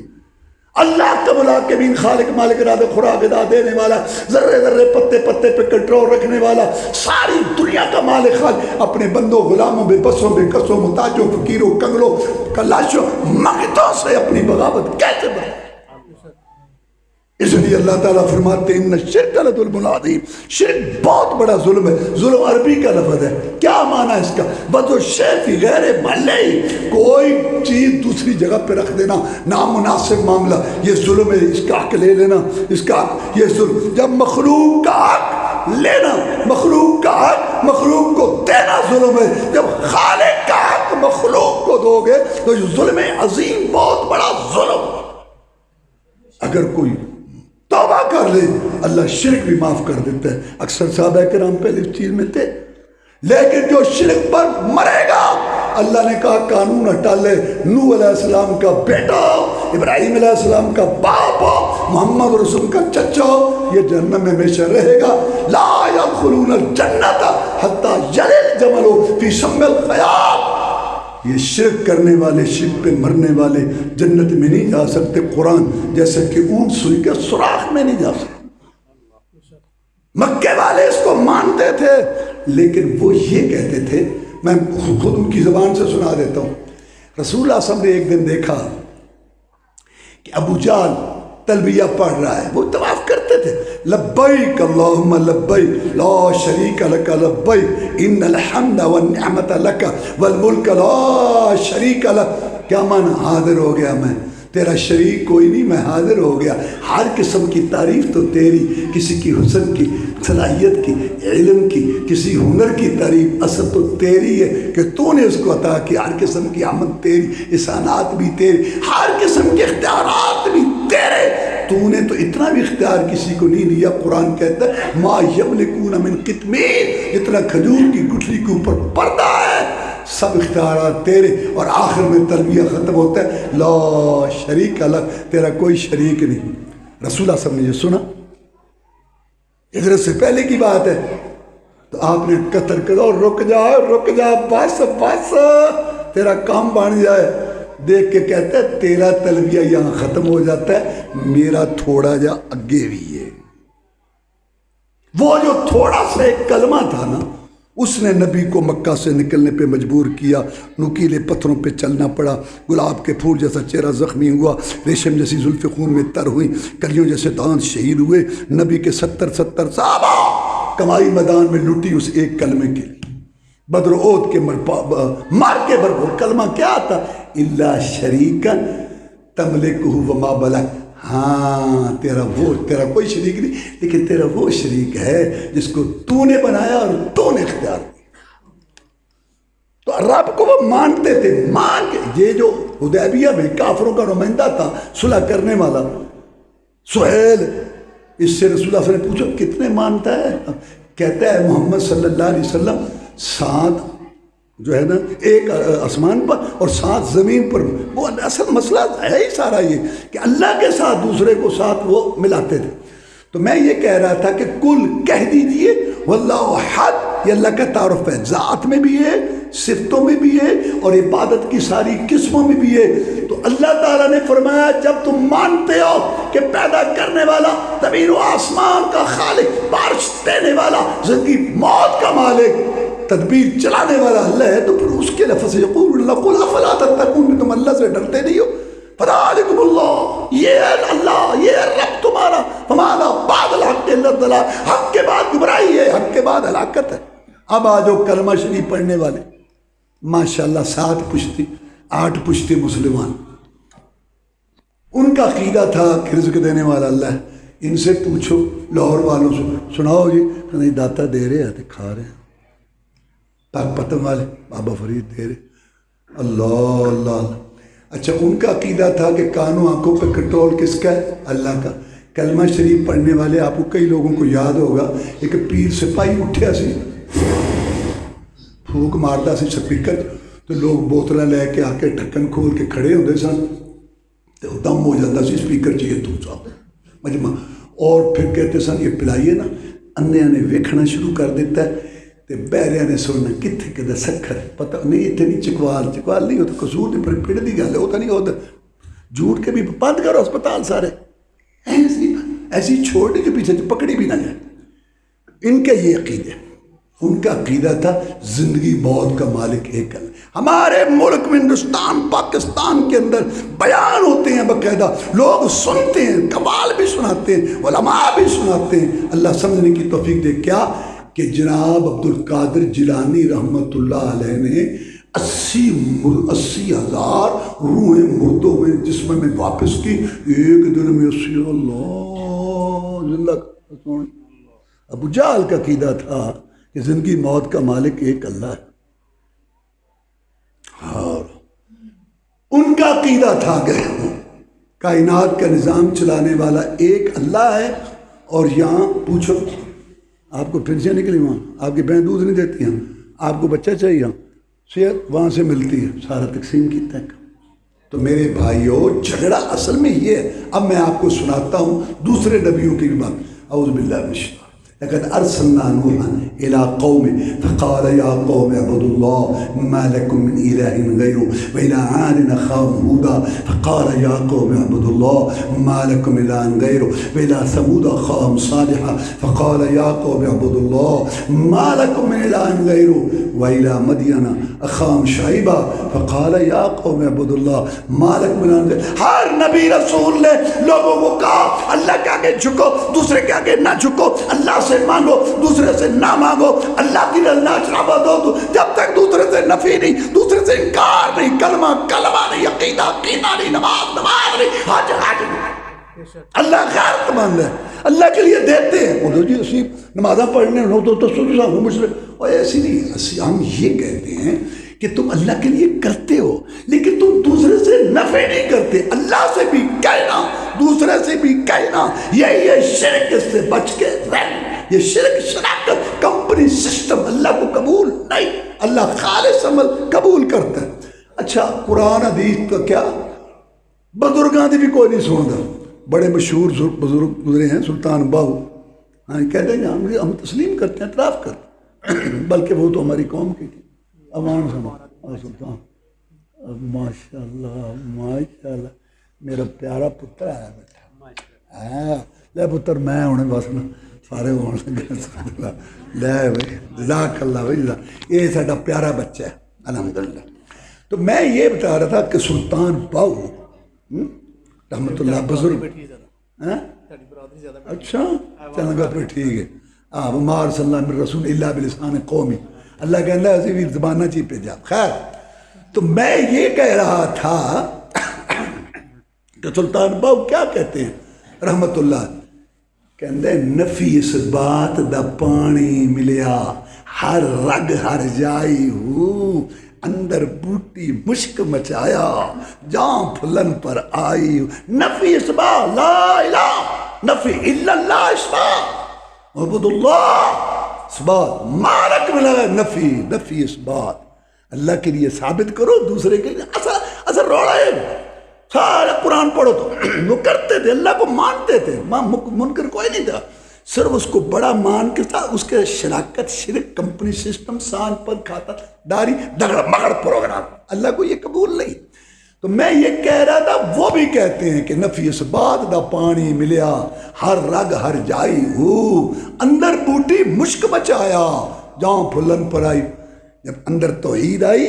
اللہ کا ملاقبین، خالق مالک ارادہ خوراک ادا دینے والا، ذرے ذرے پتے پتے پہ کنٹرول رکھنے والا، ساری دنیا کا مالک خالق، اپنے بندوں، غلاموں، بے بسوں، بے کسوں، محتاجوں، فقیروں، کنگلوں، کلاشوں، منگتوں سے اپنی بغاوت کیسے بڑھے؟ اس لیے اللہ تعالیٰ فرماتے ہیں ان الشرک لظلم عظیم، شرک بہت بڑا ظلم ہے۔ ظلم عربی کا لفظ ہے، کیا معنی ہے اس کا؟ بدو شے فی غیر محلہ، کوئی چیز دوسری جگہ پہ رکھ دینا، نامناسب معاملہ، یہ ظلم ہے۔ اس کا حق لے لینا، اس کا حق، یہ ظلم۔ جب مخلوق کا حق لینا، مخلوق کا حق مخلوق کو دینا ظلم ہے۔ جب خالق کا حق مخلوق کو دو گے تو یہ ظلم عظیم، بہت بڑا ظلم۔ اگر کوئی توبہ کر لے اللہ شرک بھی معاف کر دیتا ہے۔ اکثر صحابہ کرام پہلے اس چیز میں تھے، لیکن جو شرک پر مرے گا اللہ نے کہا قانون ہٹا لے، نوح علیہ السلام کا بیٹا، ابراہیم علیہ السلام کا باپ، محمد رسول کا چچا، یہ جہنم میں ہمیشہ رہے گا۔ لا يدخلون الجنت حتی یلج الجمل فی سم الخیاط، یہ شرک کرنے والے، شرک پہ مرنے والے جنت میں نہیں جا سکتے، قرآن جیسے کہ اونٹ سوئی کے سوراخ میں نہیں جا سکتے۔ مکے والے اس کو مانتے تھے، لیکن وہ یہ کہتے تھے، میں خود ان کی زبان سے سنا دیتا ہوں۔ رسول اللہ صلی اللہ علیہ وسلم نے ایک دن دیکھا کہ ابو جہل تلبیہ پڑھ رہا ہے، وہ طواف کرتے تھے، لبیک اللہم لبیک لا شریک لک لبیک ان الحمد والنعمت لک والملک لا شریک لک۔ کیا معنی؟ حاضر ہو گیا میں، تیرا شریک کوئی نہیں، میں حاضر ہو گیا، ہر قسم کی تعریف تو تیری، کسی کی حسن کی، صلاحیت کی، علم کی، کسی ہنر کی تعریف اصل تو تیری ہے کہ تو نے اس کو عطا کی، ہر قسم کی حمد تیری، احسانات بھی تیری، ہر قسم کے اختیارات بھی تیرے، تو نے تو اتنا بھی اختیار کسی کو نہیں دیا۔ قرآن کہتا ہے ما یملکون من قطمیر، جتنا کھجور کی گٹھلی کے اوپر پردہ ہے سب اختیارات تیرے۔ اور آخر میں تلبیہ ختم ہوتا ہے لا شریک لک، تیرا کوئی شریک نہیں۔ رسول اللہ صلی اللہ علیہ وسلم نے یہ سنا، ہجرت سے پہلے کی بات ہے، تو آپ نے قطر کرو، رک جا بس بس، تیرا کام بن جائے۔ دیکھ کے کہتا ہے تیرا تلبیہ یہاں ختم ہو جاتا ہے، میرا تھوڑا جا اگے بھی ہے۔ وہ جو تھوڑا سا ایک کلمہ تھا نا، اس نے نبی کو مکہ سے نکلنے پہ مجبور کیا، نکیلے پتھروں پہ چلنا پڑا، گلاب کے پھول جیسا چہرہ زخمی ہوا، ریشم جیسی زلف خون میں تر ہوئی، کلیوں جیسے دانت شہید ہوئے۔ نبی کے 70 صحابہ کمائی میدان میں لٹی اس ایک کلمے کے لیے۔ بدر احد کے مار کے بھرپور کلمہ کیا تھا؟ الا شریکا تملکہ وما بلغ، ہاں تیرا کوئی شریک نہیں، لیکن تیرا وہ شریک ہے جس کو تو نے بنایا اور تو نے اختیار کیا۔ تو رب کو وہ مانتے تھے، مان کے یہ جو حدیبیہ میں کافروں کا نمائندہ تھا صلح کرنے والا سہیل، اس سے رسول اللہ صلی اللہ علیہ وسلم نے پوچھا کتنے مانتا ہے؟ کہتا ہے محمد صلی اللہ علیہ وسلم 7 جو ہے نا، ایک آسمان پر اور 7 زمین پر۔ وہ اصل مسئلہ ہے ہی سارا یہ کہ اللہ کے ساتھ دوسرے کو ساتھ وہ ملاتے تھے۔ تو میں یہ کہہ رہا تھا کہ کل کہہ دیجئے واللہ احد، یہ اللہ کا تعارف ہے، ذات میں بھی ہے، صفتوں میں بھی ہے، اور عبادت کی ساری قسموں میں بھی ہے۔ تو اللہ تعالیٰ نے فرمایا جب تم مانتے ہو کہ پیدا کرنے والا، زمین و آسمان کا خالق، بارش دینے والا، زندگی موت کا مالک، تدبیر چلانے والا اللہ ہے، تو پھر اس کے لفظ یقول اللہ قل افلا تتقون، تم اللہ سے ڈرتے نہیں ہو؟ فذلکم اللہ، یہ ہے اللہ، یہ ہے رب تمہارا، فماذا بعد الحق الا الضلال، حق کے بعد گمراہی ہے، حق کے بعد ہلاکت ہے۔ اب آجو کلمہ شریف پڑھنے والے ماشاءاللہ 7 پشتی 8 پشتی مسلمان، ان کا عقیدہ تھا کہ رزق دینے والا اللہ ہے۔ ان سے پوچھو لاہور والوں سے، سناؤ جی، نہیں داتا دے رہے ہیں کھا رہے ہیں، پاک پتن والے بابا فرید دے رہے، اللہ اللہ۔ اچھا ان کا عقیدہ تھا کہ کانوں آنکھوں پہ کنٹرول کس کا ہے؟ اللہ کا۔ کلمہ شریف پڑھنے والے آپ کو کئی لوگوں کو یاد ہوگا، ایک پیر سپاہی اٹھیا سی، پھوک مارتا سی سپیکر، تو لوگ بوتلیں لے کے آ کے ڈھکن کھول کے کھڑے ہوتے سن، تو دم ہو جاتا سی سپیکر چاہیے تو صاحب مجمع، اور پھر کہتے سن یہ پلائیے نا، انیاں نے ویکھنا شروع کر دیتا ہے، تے بہریاں نے سننا کتنے کدھر سکھر، پتہ نہیں اتنے نہیں، چکوال نہیں ہوتا، قصور نہیں، پر پڑ دی گل ہوتا نہیں ہوتا، جھوٹ کے بھی بند کرو اسپتال سارے، ایسی چھوڑنے کے پیچھے پکڑی بھی نہ جائے۔ ان کا یہ عقیدہ، ان کا عقیدہ تھا زندگی موت کا مالک ایک اللہ۔ ہمارے ملک میں ہندوستان پاکستان کے اندر بیان ہوتے ہیں باقاعدہ، لوگ سنتے ہیں، قوال بھی سناتے ہیں، علماء بھی سناتے ہیں، اللہ سمجھنے کی توفیق دے۔ کیا کہ جناب عبد القادر جیلانی رحمۃ اللہ علیہ نے 80,000 روحیں مردوں میں جسم میں واپس کی، ایک دن میں 80 اللہ زندہ۔ ابو جہل کا عقیدہ تھا کہ زندگی موت کا مالک ایک اللہ ہے، اور ان کا عقیدہ تھا کہ کائنات کا نظام چلانے والا ایک اللہ ہے۔ اور یہاں پوچھو آپ کو پھنسیاں نکلی، وہاں آپ کی بہن دودھ نہیں دیتی ہیں، آپ کو بچہ چاہیے، صحت وہاں سے ملتی ہے، سارا تقسیم کیتا ہے۔ تو میرے بھائیوں جھگڑا اصل میں یہ ہے۔ اب میں آپ کو سناتا ہوں دوسرے نبیوں کی بھی بات۔ اعوذ باللہ من الشیطان لقد ارسلنا نوحا الى قومه فقال يا قوم اعبدوا الله ما لكم من اله غيره والى عاد اخاهم هودا فقال يا قوم اعبدوا الله ما لكم من اله غيره والى ثمود اخاهم صالحا فقال يا قوم اعبدوا الله ما لكم من اله غيره والى مدين اخاهم شعيبا فقال يا قوم اعبدوا الله ما لكم من اله غيره۔ ہر نبی رسول نے لوگوں کو کہا اللہ کے آگے جھکو، دوسرے کے آگے نہ جھکو، اللہ سے مانگو، دوسرے سے نہ مانگو، اللہ کی نہ چڑھاوا دو، تو جب تک دوسرے سے نفی نہیں، دوسرے سے انکار نہیں، کلمہ نہیں، عقیدہ نہیں، نماز نہیں، حج نہیں۔ اللہ غیرت مند ہے، اللہ کے لیے دیتے ہیں۔ وہ جی اسی نمازاں پڑھنے تو مشرک، اور ایسی نہیں، ہم یہ کہتے ہیں کہ تم اللہ کے لیے کرتے ہو لیکن تم دوسرے سے نفع نہیں کرتے، اللہ سے بھی کہنا، دوسرے سے بھی کہنا، یہی ہے شرک، اس سے بچ کے رہنا۔ یہ شرک، شراکت، کمپنی سسٹم اللہ کو قبول نہیں، اللہ خالص عمل قبول کرتا ہے۔ اچھا قرآن حدیث کا کیا، بزرگاں دی بھی کوئی نہیں سنتا۔ بڑے مشہور بزرگ گزرے ہیں سلطان باہو، کہتے ہیں ہم تسلیم کرتے ہیں، اعتراف کرتے ہیں، بلکہ وہ تو ہماری قوم کی تھی، عوام سمجھ سلطان۔ ماشاء اللہ ماشاء اللہ، میرا پیارا پتر آیا بیٹھا، لے پتر میں ہونے بس نا سارے ہونے لے بھائی، جزاک اللہ بھائی، یہ ساڈا پیارا بچہ ہے الحمدللہ۔ تو میں یہ بتا رہا تھا کہ سلطان باہو رحمۃ اللہ بزرگ، اچھا چلو گا پھر ٹھیک ہے۔ وما ارسلنا من رسول الا بلسان قومی، اللہ کہتا ہے اسی بھی زبانہ چی پہ جا. خیر تو میں یہ کہہ رہا تھا کہ سلطان باؤ کیا کہتے ہیں رحمت اللہ، کہندے نفی اس بات دا پانی ملیا ہر رگ ہر جائی ہو، اندر بوٹی مشک مچایا جان پھلن پر آئی ہو. نفی اس بات لا الہ نفی الا اللہ اس بات عبد اللہ اس بات مارک ملا نفی نفی اس بات اللہ کے لیے ثابت کرو، دوسرے کے لیے اصل روڑا ہے. سارا قرآن پڑھو تو وہ کرتے تھے، اللہ کو مانتے تھے، منکر کوئی نہیں تھا، صرف اس کو بڑا مان کے تھا. اس کے شراکت شرک کمپنی سسٹم سان پر کھاتا داری دگڑ مگڑ پروگرام، اللہ کو یہ قبول نہیں. تو میں یہ کہہ رہا تھا وہ بھی کہتے ہیں کہ نفی اس بات دا پانی ملیا ہر رگ ہر جائی ہو، اندر بوٹی مشک بچایا جاؤں پھلن پر آئی. جب اندر توحید آئی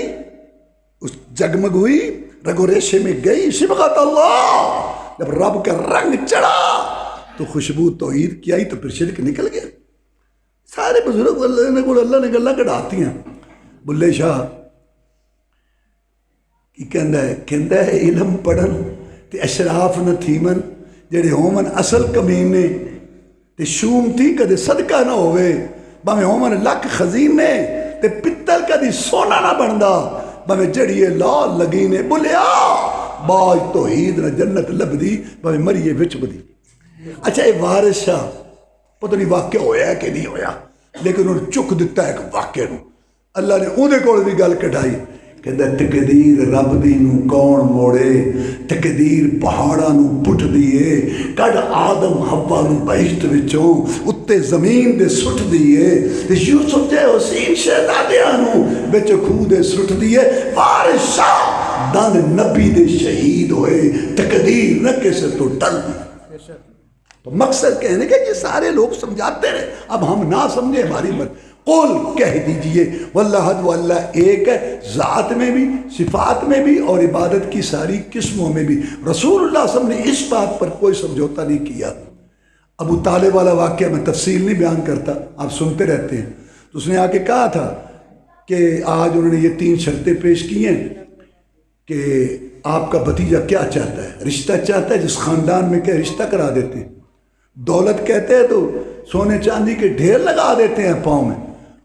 اس جگمگ ہوئی رگو ریشے میں گئی شبغت اللہ، جب رب کا رنگ چڑھا تو خوشبو توحید کی آئی تو پھر شرک نکل گیا. سارے بزرگ اللہ نے گلہ کڑھاتی ہیں. بلے شاہ کی کہندہ ہے علم پڑھن تے اشراف نہ تھیمن جڑے ہومن اصل کمینے تے شوم تھی کدے صدقہ نہ ہوئے، بھاویں ہومن لکھ خزینے تے پتل کدی سونا نہ بندا، بھاویں جڑیے لال لگینے. بلیا باج توحید نہ جنت لبدی بھاویں مریے وچ بدی. اچھا یہ وارث شاہ پتہ نہیں واقع ہویا ہے کہ نہیں ہویا، لیکن انہوں نے چک دیتا ہے کہ واقع نو. اللہ نے اندے کول بھی گل کٹائی، کہتا تقدیر رب دی نو کون موڑے، تقدیر پہاڑا نو پٹ دیے، کڈ آدم حوا نو بہشت وچوں اتے زمین دے سٹ دیے، تے یوسف تے حسین شہزادیاں نو وچ کھو دے سٹ دیے. وارث شاہ دن نبی دے شہید ہوئے، تقدیر نہ کسے تو ٹل. تو مقصد کہنے کہ یہ سارے لوگ سمجھاتے رہے، اب ہم نہ سمجھے ہماری مرضی. قول کہہ دیجئے واللہ اللہ ایک ہے، ذات میں بھی صفات میں بھی اور عبادت کی ساری قسموں میں بھی. رسول اللہ صلی اللہ علیہ وسلم نے اس بات پر کوئی سمجھوتا نہیں کیا. ابو طالب والا واقعہ میں تفصیل نہیں بیان کرتا، آپ سنتے رہتے ہیں. تو اس نے آ کے کہا تھا کہ آج انہوں نے یہ 3 شرطیں پیش کی ہیں کہ آپ کا بھتیجا کیا چاہتا ہے. رشتہ چاہتا ہے جس خاندان میں کہ رشتہ کرا دیتے ہیں، دولت کہتے ہیں تو سونے چاندی کے ڈھیر لگا دیتے ہیں پاؤں میں.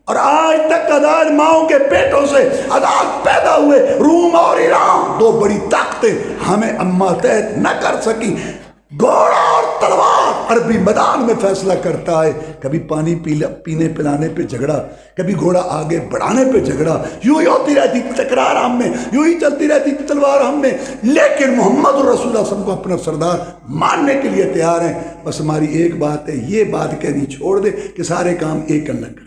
اور آج تک عداد ماؤں کے پیٹوں سے عداد پیدا ہوئے. روم اور ایران 2 بڑی طاقتیں ہمیں اما تحت نہ کر سکی. گھوڑا اور تلوار عربی میدان میں فیصلہ کرتا ہے. کبھی پانی پینے پلانے پہ جھگڑا، کبھی گھوڑا آگے بڑھانے پہ جھگڑا، یوں ہی ہوتی رہتی تکرار ہم میں، یوں ہی چلتی رہتی تلوار ہم میں. لیکن محمد رسول اللہ صلی اللہ علیہ وسلم کو اپنا سردار ماننے کے لیے تیار ہیں. بس ہماری ایک بات ہے، یہ بات کہنی چھوڑ دے کہ سارے کام ایک اللہ کرتا.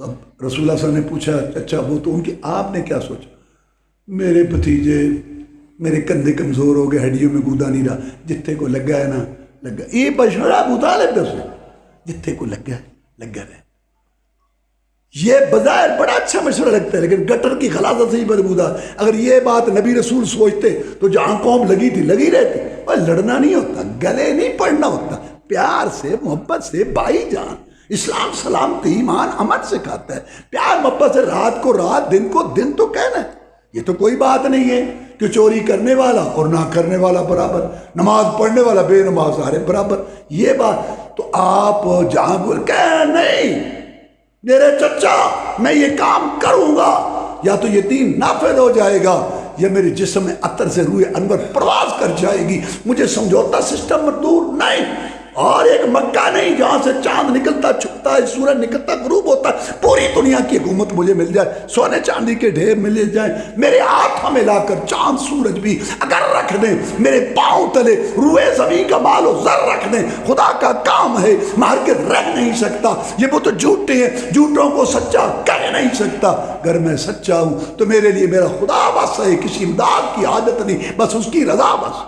تو اب رسول اللہ صلی اللہ علیہ وسلم نے پوچھا اچھا وہ تو ان کی، آپ نے کیا سوچا؟ میرے بھتیجے میرے کندھے کمزور ہو گئے، ہڈیوں میں گودا نہیں رہا، جتھے کو لگا ہے نا لگا. یہ مشورہ ابو طالب دسو، جتھے کو لگا ہے لگا رہے. یہ بظاہر بڑا اچھا مشورہ لگتا ہے لیکن گٹر کی غلاظت سے ہی بدبودار. اگر یہ بات نبی رسول سوچتے تو جہاں قوم لگی تھی لگی رہتی. اور لڑنا نہیں ہوتا، گلے نہیں پڑنا ہوتا، پیار سے محبت سے. بھائی جان اسلام سلامتی ایمان امن سکھاتا ہے. پیار محبت سے رات کو رات دن کو دن تو کہنا ہے. یہ تو کوئی بات نہیں ہے کہ چوری کرنے والا اور نہ کرنے والا برابر، نماز پڑھنے والا بے نماز سارے برابر. یہ بات تو آپ جہاں بول کہ نہیں میرے چچا میں یہ کام کروں گا، یا تو یہ دین نافذ ہو جائے گا یا میرے جسم میں عطر سے روح انور پرواز کر جائے گی. مجھے سمجھوتا سسٹم منظور نہیں. اور ایک مکہ نہیں جہاں سے چاند نکلتا چھپتا ہے، سورج نکلتا غروب ہوتا ہے. پوری دنیا کی حکومت مجھے مل جائے، سونے چاندی کے ڈھیر مل جائیں، میرے ہاتھوں میں لا کر چاند سورج بھی اگر رکھ دیں، میرے پاؤں تلے روئے زمین کا مال و زر رکھ دیں، خدا کا کام ہے مار کے رہ نہیں سکتا. یہ وہ تو جھوٹے ہیں، جھوٹوں کو سچا کہہ نہیں سکتا. اگر میں سچا ہوں تو میرے لیے میرا خدا بس ہے، کسی امداد کی عادت نہیں، بس اس کی رضا بس.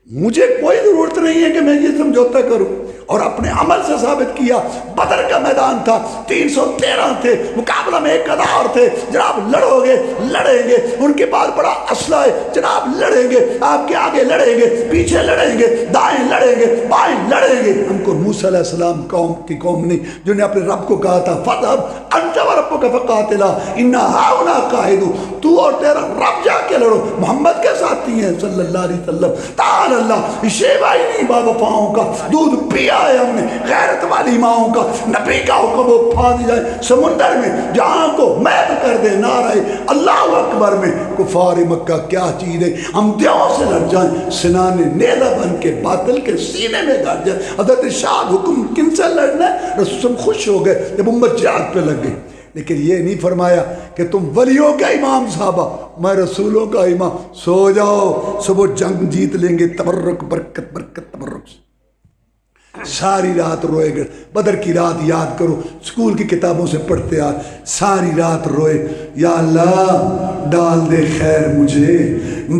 مجھے کوئی ضرورت نہیں ہے کہ میں یہ سمجھوتا کروں. اور اپنے عمل سے ثابت کیا۔ بدر کا میدان تھا، 313 تھے، مقابلہ میں 1000 تھے۔ جناب لڑو گے، لڑیں گے، ان کے پاس بڑا اسلحہ ہے، جناب لڑیں گے، آپ کے آگے لڑیں گے، پیچھے لڑیں گے، دائیں لڑیں گے، بائیں لڑیں گے۔ ہم کو موسیٰ علیہ السلام کی قوم نے، جنہوں نے اپنے رب کو کہا تھا فَاذْهَبْ أَنْتَ وَرَبُّكَ فَقَاتِلَا إِنَّا هَاهُنَا قَاعِدُونَ، تو اور تیرا رب جا کے لڑو، محمد کے ساتھی ہیں صلی اللہ علیہ وسلم۔ تعالی اللہ، شیبائی نہیں با وفاؤں کا دودھ پیا ہے ہم نے، غیرت والی ماؤں کا، نبی کا حکم وہ پھاند جائے سمندر میں، جہاں کو محو کر دے نعرہ اللہ اکبر میں۔ کفار مکہ کیا چیز ہے، ہم دیوں سے لڑ جائیں، سنان نیزہ بن کے باطل کے سینے میں گڑ جائیں۔ حضرت شاہ حکم کن سے لڑنا ہے؟ رسول خوش ہو گئے جب امت جہاد پہ لگ گئی، لیکن یہ نہیں فرمایا کہ تم ولیوں کا امام صحابہ، میں رسولوں کا امام، سو جاؤ، صبح جنگ جیت لیں گے، تبرک برکت برکت تبرک۔ ساری رات روئے گئے، بدر کی رات یاد کرو، اسکول کی کتابوں سے پڑھتے آ، ساری رات روئے، یا اللہ ڈال دے خیر مجھے،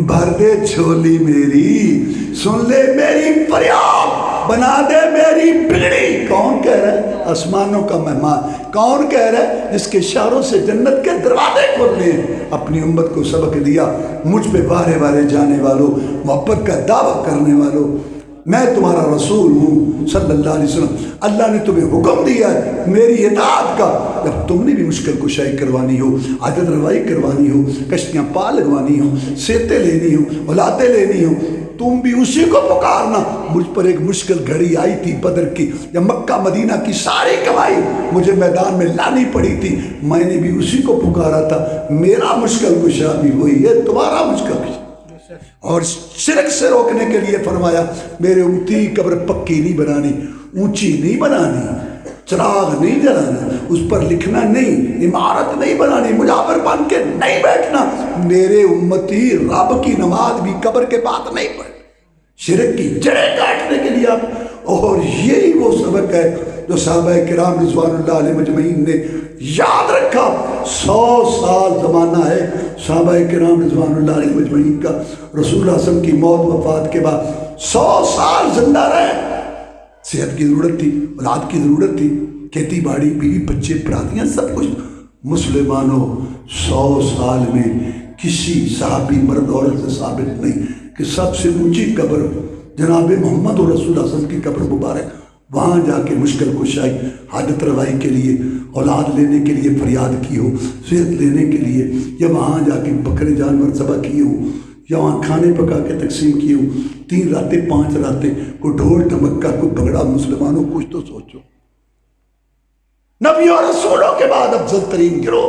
بھر دے جھولی میری، سن لے میری فریاد، بنا دے میری بگڑی۔ کون کہہ رہا ہے؟ آسمانوں کا مہمان۔ کون کہہ رہا ہے؟ جس کے اشاروں سے جنت کے دروازے کھولنے ہیں۔ اپنی امت کو سبق دیا، مجھ پہ بارے بارے جانے والوں، محبت کا دعویٰ کرنے والوں، میں تمہارا رسول ہوں صلی اللہ علیہ وسلم، اللہ نے تمہیں حکم دیا ہے میری اطاعت کا۔ جب تم نے بھی مشکل کشائی کروانی ہو، عادت روائی کروانی ہو، کشتیاں پا لگوانی ہو، سیتیں لینی ہو، اولادیں لینی ہو، تم بھی اسی کو پکارنا۔ مجھ پر ایک مشکل گھڑی آئی تھی بدر کی، جب مکہ مدینہ کی ساری کمائی مجھے میدان میں لانی پڑی تھی، میں نے بھی اسی کو پکارا تھا۔ میرا مشکل کشا بھی وہی ہے، تمہارا مشکل کشا۔ اور شرک سے روکنے کے لیے فرمایا میرے امتی قبر پکی نہیں بنانی، اونچی نہیں بنانی، چراغ نہیں جلانا، اس پر لکھنا نہیں، عمارت نہیں بنانی، مجاور بن کے نہیں بیٹھنا۔ میرے امتی رب کی نماز بھی قبر کے بعد نہیں پڑھ، شرک کی جڑیں کاٹنے کے لیے آپ۔ اور یہی وہ سبق ہے جو صحابہ کرام رضوان اللہ علیہ مجمعین نے یاد رکھا۔ 100 سال زمانہ ہے صحابہ کرام رضوان اللہ علیہ مجمعین کا، رسول اللہ صلی اللہ علیہ وسلم کی موت وفات کے بعد 100 سال زندہ رہے۔ صحت کی ضرورت تھی، اولاد کی ضرورت تھی، کھیتی باڑی، بیوی بچے، برادریاں، سب کچھ۔ مسلمانوں 100 سال میں کسی صحابی مرد عورت سے ثابت نہیں کہ سب سے اونچی قبر جناب محمد اور رسول اللہ صلی اللہ علیہ وسلم کی قبر مبارک، وہاں جا کے مشکل کشائی، حاجت روائی کے لیے، اولاد لینے کے لیے فریاد کی ہو، صحت لینے کے لیے، یا وہاں جا کے بکرے جانور ذبح کیے ہو، یا وہاں کھانے پکا کے تقسیم کیے ہو، 3 راتیں 5 راتیں، کوئی ڈھول ڈھمکا، کوئی بگڑا۔ مسلمانوں کچھ تو سوچو۔ نبی اور رسولوں کے بعد افضل ترین گروہ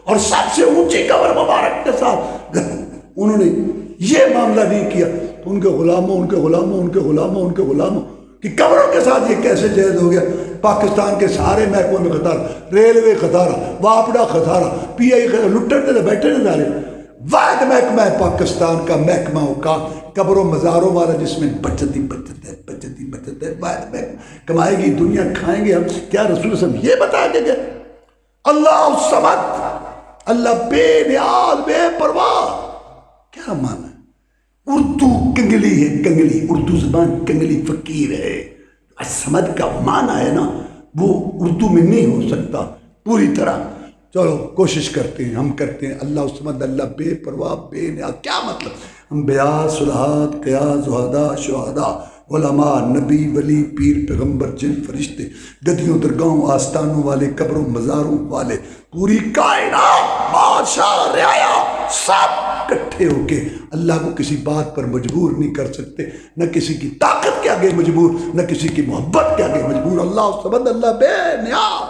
اور سب سے اونچی قبر مبارک کے ساتھ انہوں نے یہ معاملہ نہیں کیا، تو ان کے غلاموں کہ قبروں کے ساتھ یہ کیسے جائز ہو گیا۔ پاکستان کے سارے محکموں میں خطارہ، ریلوے خطارہ، واپڈا خطارہ، پی آئی خطارہ، لٹر تے بیٹھے نہ سارے۔ واحد محکمہ ہے پاکستان کا محکمہ کا قبروں مزاروں والا، جس میں بچت ہی بچت ہے، واحد محکمہ۔ کمائے گی دنیا، کھائیں گے ہم۔ کیا رسول صلی اللہ علیہ وسلم یہ بتا کے گئے؟ اللہ الصمد، اللہ بے نیاز بے پرواہ، کیا معنی ہے؟ اردو کنگلی ہے، کنگلی، اردو زبان کنگلی فقیر ہے۔ الصمد کا معنی ہے نا، وہ اردو میں نہیں ہو سکتا پوری طرح۔ چلو کوشش کرتے ہیں، ہم کرتے ہیں۔ اللہ الصمد، اللہ بے پرواہ بے نیاز، کیا مطلب؟ انبیاء، صلحات، قیاس، زہداء، شہداء، علماء، نبی، ولی، پیر، پیغمبر، جن، فرشتے، گدیوں، درگاہوں، آستانوں والے، قبروں، مزاروں والے، پوری کائنات، بادشاہ، رعایا، سب اکٹھے ہو کے اللہ کو کسی بات پر مجبور نہیں کر سکتے، نہ کسی کی طاقت کے آگے مجبور، نہ کسی کی محبت کے آگے مجبور۔ اللہ الصمد، اللہ بے نیاز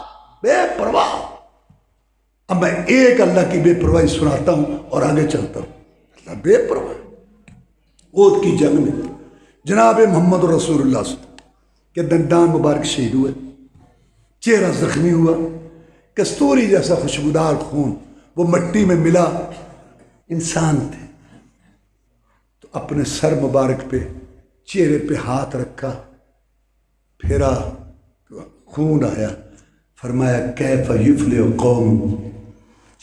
بے پرواہ۔ اب میں ایک اللہ کی بے پرواہی سناتا ہوں اور آگے چلتا ہوں۔ اللہ بے پرواہ۔ احد کی جنگ میں جناب محمد رسول اللہ صلی اللہ علیہ وسلم کے دندان مبارک شہید ہوئے، چہرہ زخمی ہوا، کستوری جیسا خوشبودار خون وہ مٹی میں ملا۔ انسان تھے تو اپنے سر مبارک پہ، چہرے پہ ہاتھ رکھا، پھیرا، خون آیا، فرمایا کیف یفلح قوم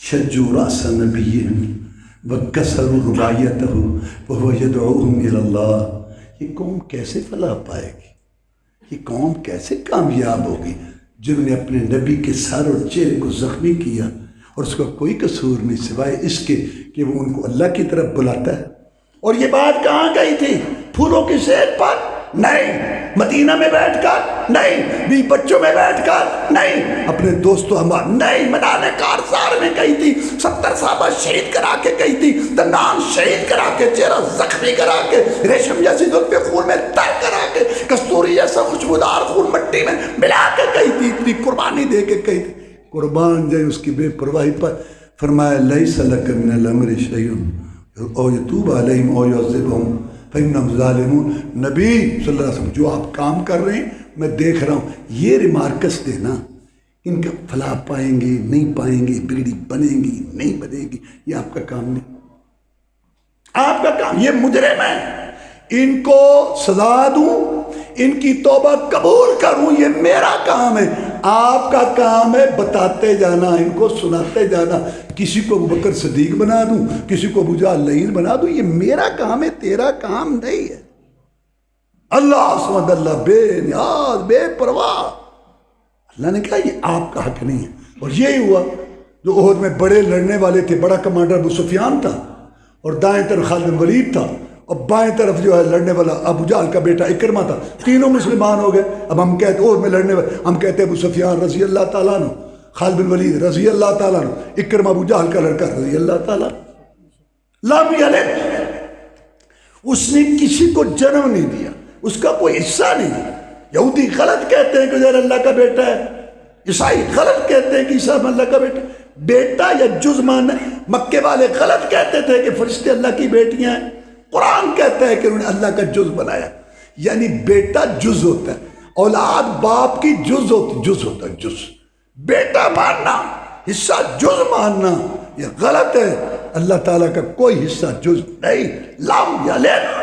شجوا راس نبی وکسروا رباعیتہ وہو یدعوہم الی اللہ۔ یہ قوم کیسے فلاح پائے گی یہ قوم کیسے کامیاب ہوگی جنہوں نے اپنے نبی کے سر اور چہرے کو زخمی کیا اور اس کا کوئی قصور نہیں سوائے اس کے کہ وہ ان کو اللہ کی طرف بلاتا ہے۔ اور یہ بات کہاں گئی تھی؟ پھولوں کی سیر پر نہیں، مدینہ میں بیٹھ کر نہیں، بھی بچوں میں بیٹھ کر نہیں، اپنے دوستوں ہمارے نہیں، میدان کارزار میں گئی تھی، 70 صحابہ شہید کرا کے گئی تھی، دندان شہید کرا کے، چہرہ زخمی کرا کے، ریشم جیسی زلفیں خون میں تر کرا کے، کستوری جیسا خوشبودار خون مٹی میں ملا کے گئی تھی، اتنی قربانی دے کے گئی تھی۔ قربان جائے اس کی بے پرواہی پر فرمایا لیس لک من الامر شیء او یتوب علیہم او یعذبہم فإنہم ظالمون۔ نبی صلی اللہ علیہ وسلم جو آپ کام کر رہے ہیں میں دیکھ رہا ہوں، یہ ریمارکس دینا ان کا فلاح پائیں گے نہیں پائیں گے، بگڑی بنے گی نہیں بنے گی، یہ آپ کا کام نہیں، آپ کا کام، یہ مجرم ہے، ان کو سزا دوں، ان کی توبہ قبول کروں، یہ میرا کام ہے۔ آپ کا کام ہے بتاتے جانا، ان کو سناتے جانا، کسی کو ابوبکر صدیق بنا دوں، کسی کو ابو جہل لعین بنا دوں، یہ میرا کام ہے، تیرا کام نہیں ہے۔ اللہ سمد اللہ بے نیاز بے پرواہ، اللہ نے کہا یہ آپ کا حق نہیں ہے۔ اور یہی ہوا جو احد میں بڑے لڑنے والے تھے، بڑا کمانڈر ابو سفیان تھا، اور دائیں طرف خالد بن ولید تھا، اور بائیں طرف جو ہے لڑنے والا ابو جہل کا بیٹا اکرمہ تھا، تینوں مسلمان ہو گئے۔ اب ہم کہتے احد میں لڑنے والے، ہم کہتے ابو سفیان رضی اللہ تعالیٰ عنہ، خالد بن ولید رضی اللہ تعالیٰ عنہ، اکرمہ ابو جہل کا لڑکا رضی اللہ تعالیٰ عنہ۔ لم یلد، اس نے کسی کو جنم نہیں دیا، اس کا کوئی حصہ نہیں۔ یہودی غلط کہتے ہیں کہ عزیر اللہ کا بیٹا ہے، عیسائی غلط کہتے ہیں کہ عیسیٰ اللہ کا بیٹا ہے، بیٹا یا جز ماننا۔ مکے والے غلط کہتے تھے کہ فرشتے اللہ کی بیٹیاں ہیں، قرآن کہتا ہے کہ انہوں نے اللہ کا جز بنایا، یعنی بیٹا جز ہوتا ہے، اولاد باپ کی جز ہوتا ہے، جز۔ بیٹا ماننا، حصہ جز ماننا یہ غلط ہے، اللہ تعالیٰ کا کوئی حصہ جز نہیں۔ لم یلد،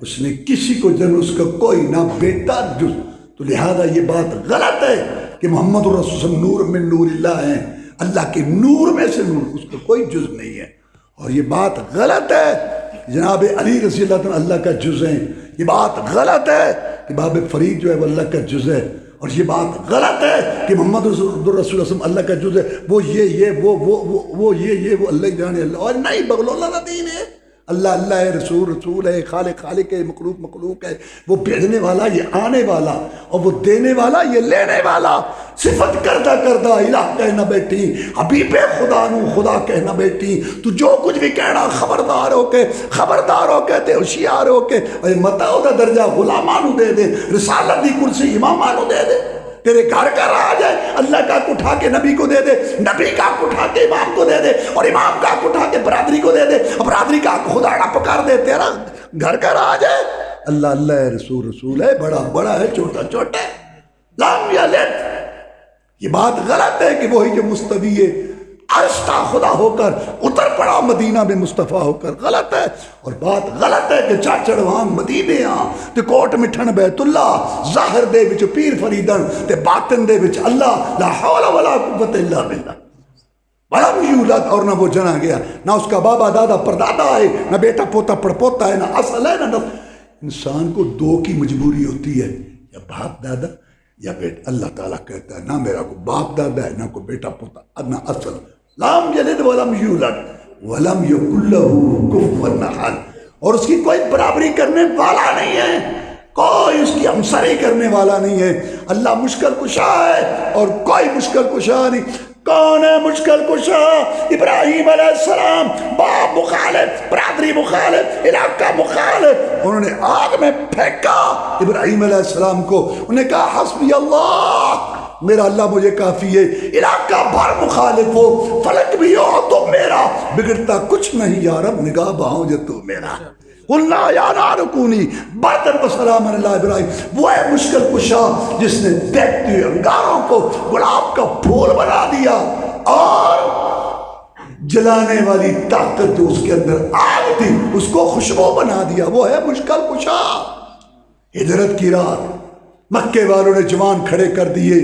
اس نے کسی کو جنم، اس کا کوئی نہ بیٹا جز، تو لہذا یہ بات غلط ہے کہ محمد رسول اللہ نور من نور اللہ ہیں، اللہ کے نور میں سے نور، اس کا کوئی جز نہیں ہے۔ اور یہ بات غلط ہے جناب علی رضی اللہ عنہ اللہ کا جز ہیں، یہ بات غلط ہے کہ باب فرید جو ہے وہ اللہ کا جز ہے، اور یہ بات غلط ہے کہ محمد رسول اللہ اللہ کا جز ہے، وہ یہ وہ یہ اللہ جانے اللہ، اور نہیں بغل اللہ دین ہے، اللہ اللہ ہے، رسول رسول ہے، خالق خالق ہے، مخلوق مخلوق ہے، وہ بھیجنے والا یہ آنے والا، اور وہ دینے والا یہ لینے والا۔ صفت کردہ کردہ الہ کہنا بیٹی، حبیب خدا نو خدا کہنا بیٹی، تو جو کچھ بھی کہنا خبردار ہو کے تے ہوشیار ہو کے متاؤ دا درجہ غلامانو دے دے، رسالت دی کرسی امامانو دے دے، تیرے گھر کا راج ہے، اللہ کا حق اٹھا کے نبی کو دے دے، نبی کا حق اٹھا کے امام کو دے دے، اور امام کا حق اٹھا کے برادری کو دے دے، اور برادری کا حق خدا نہ پکار دے، تیرا گھر کا راج ہے۔ اللہ اللہ ہے، رسول رسول ہے، بڑا بڑا ہے، چھوٹا چھوٹا ہے۔ لم یلد، یہ بات غلط ہے کہ وہی جو مستوی عرش کا خدا ہو کر اتر پڑا مدینہ میں مصطفیٰ ہو کر، غلط ہے۔ اور بات غلط ہے کہ چاچڑ وہاں مدینے ہاں تے کوٹ مٹھن بیت اللہ، ظاہر دے وچ پیر فریدن تے باطن دے وچ اللہ، لا حول ولا قوت الا باللہ۔ ولم یولد، اور نہ وہ جنا گیا، نہ اس کا بابا دادا پردادا ہے، نہ بیٹا پوتا پڑپوتا ہے، نہ اصل ہے نہ نسل۔ انسان کو دو کی مجبوری ہوتی ہے، یا باپ دادا یا بیٹا۔ اللہ تعالیٰ کہتا ہے نہ میرا کو باپ دادا ہے، نہ کو بیٹا پوتا، نہ اصل۔ لم یلد ولم یولد ولم یکن لہ کفوا احد، اور اس کی کوئی برابری کرنے والا نہیں ہے، کوئی اس کی ہمسری کرنے والا نہیں ہے۔ اللہ مشکل کشا ہے اور کوئی مشکل کشا نہیں۔ کون ہے مشکل کشا؟ ابراہیم علیہ السلام، باپ مخالف، برادری مخالف، علاقہ مخالف، انہوں نے آگ میں پھینکا ابراہیم علیہ السلام کو، انہوں نے کہا حسبی اللہ، میرا اللہ مجھے کافی ہے، علاقہ بھر مخالف ہو، فلک بھی ہو تو میرا، بگڑتا کچھ نہیں یا رب، نگاہ بہاؤ جو تو میرا۔ قُلْنَا يَا نَارُ كُونِي بَرْدًا وَسَلَامًا عَلَىٰ إِبْرَاہِيمَ، وہ ہے مشکل کشا جس نے دیکھتے ہوئے انگاروں کو گلاب کا پھول بنا دیا، اور جلانے والی طاقت جو اس کے اندر آگ تھی اس کو خوشبو بنا دیا، وہ ہے مشکل کشا۔ ہجرت کی رات مکے والوں نے جوان کھڑے کر دیے،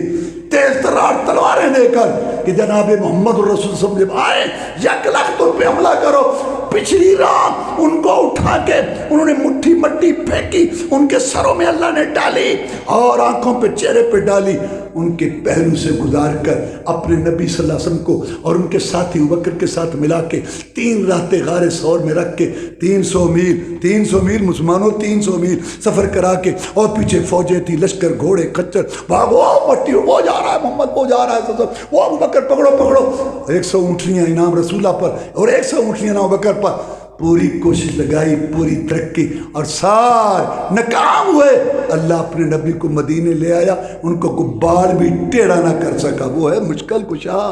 تیز ترار تلواریں دے کر کہ جناب محمد رسول صلی اللہ علیہ وسلم جب آئے 1 لاکھ تم پہ حملہ کرو، پچھلی رات ان کو اٹھا کے انہوں نے مٹھی مٹی پھینکی، ان کے سروں میں اللہ نے ڈالی اور آنکھوں پہ چہرے پہ ڈالی، ان کے پہلو سے گزار کر اپنے نبی صلی اللہ علیہ وسلم کو اور ان کے ساتھی ابوبکر کے ساتھ ملا کے 3 راتیں غار ثور میں رکھ کے 300 میل مسلمانوں 300 میل سفر کرا کے، اور پیچھے فوجیں تھی، لشکر، گھوڑے، خچر، بھاگو مٹی، وہ جا رہا ہے محمد، وہ جا رہا ہے، وہ ابوبکر پکڑو 100 اونٹنیاں انعام رسولہ پر اور 100 اونٹنیاں ابوبکر پر، پوری کوشش لگائی، پوری ترقی، اور سارے ناکام ہوئے۔ اللہ اپنے نبی کو مدینے لے آیا، ان کو کوئی بال بھی ٹیڑھا نہ کر سکا، وہ ہے مشکل کشا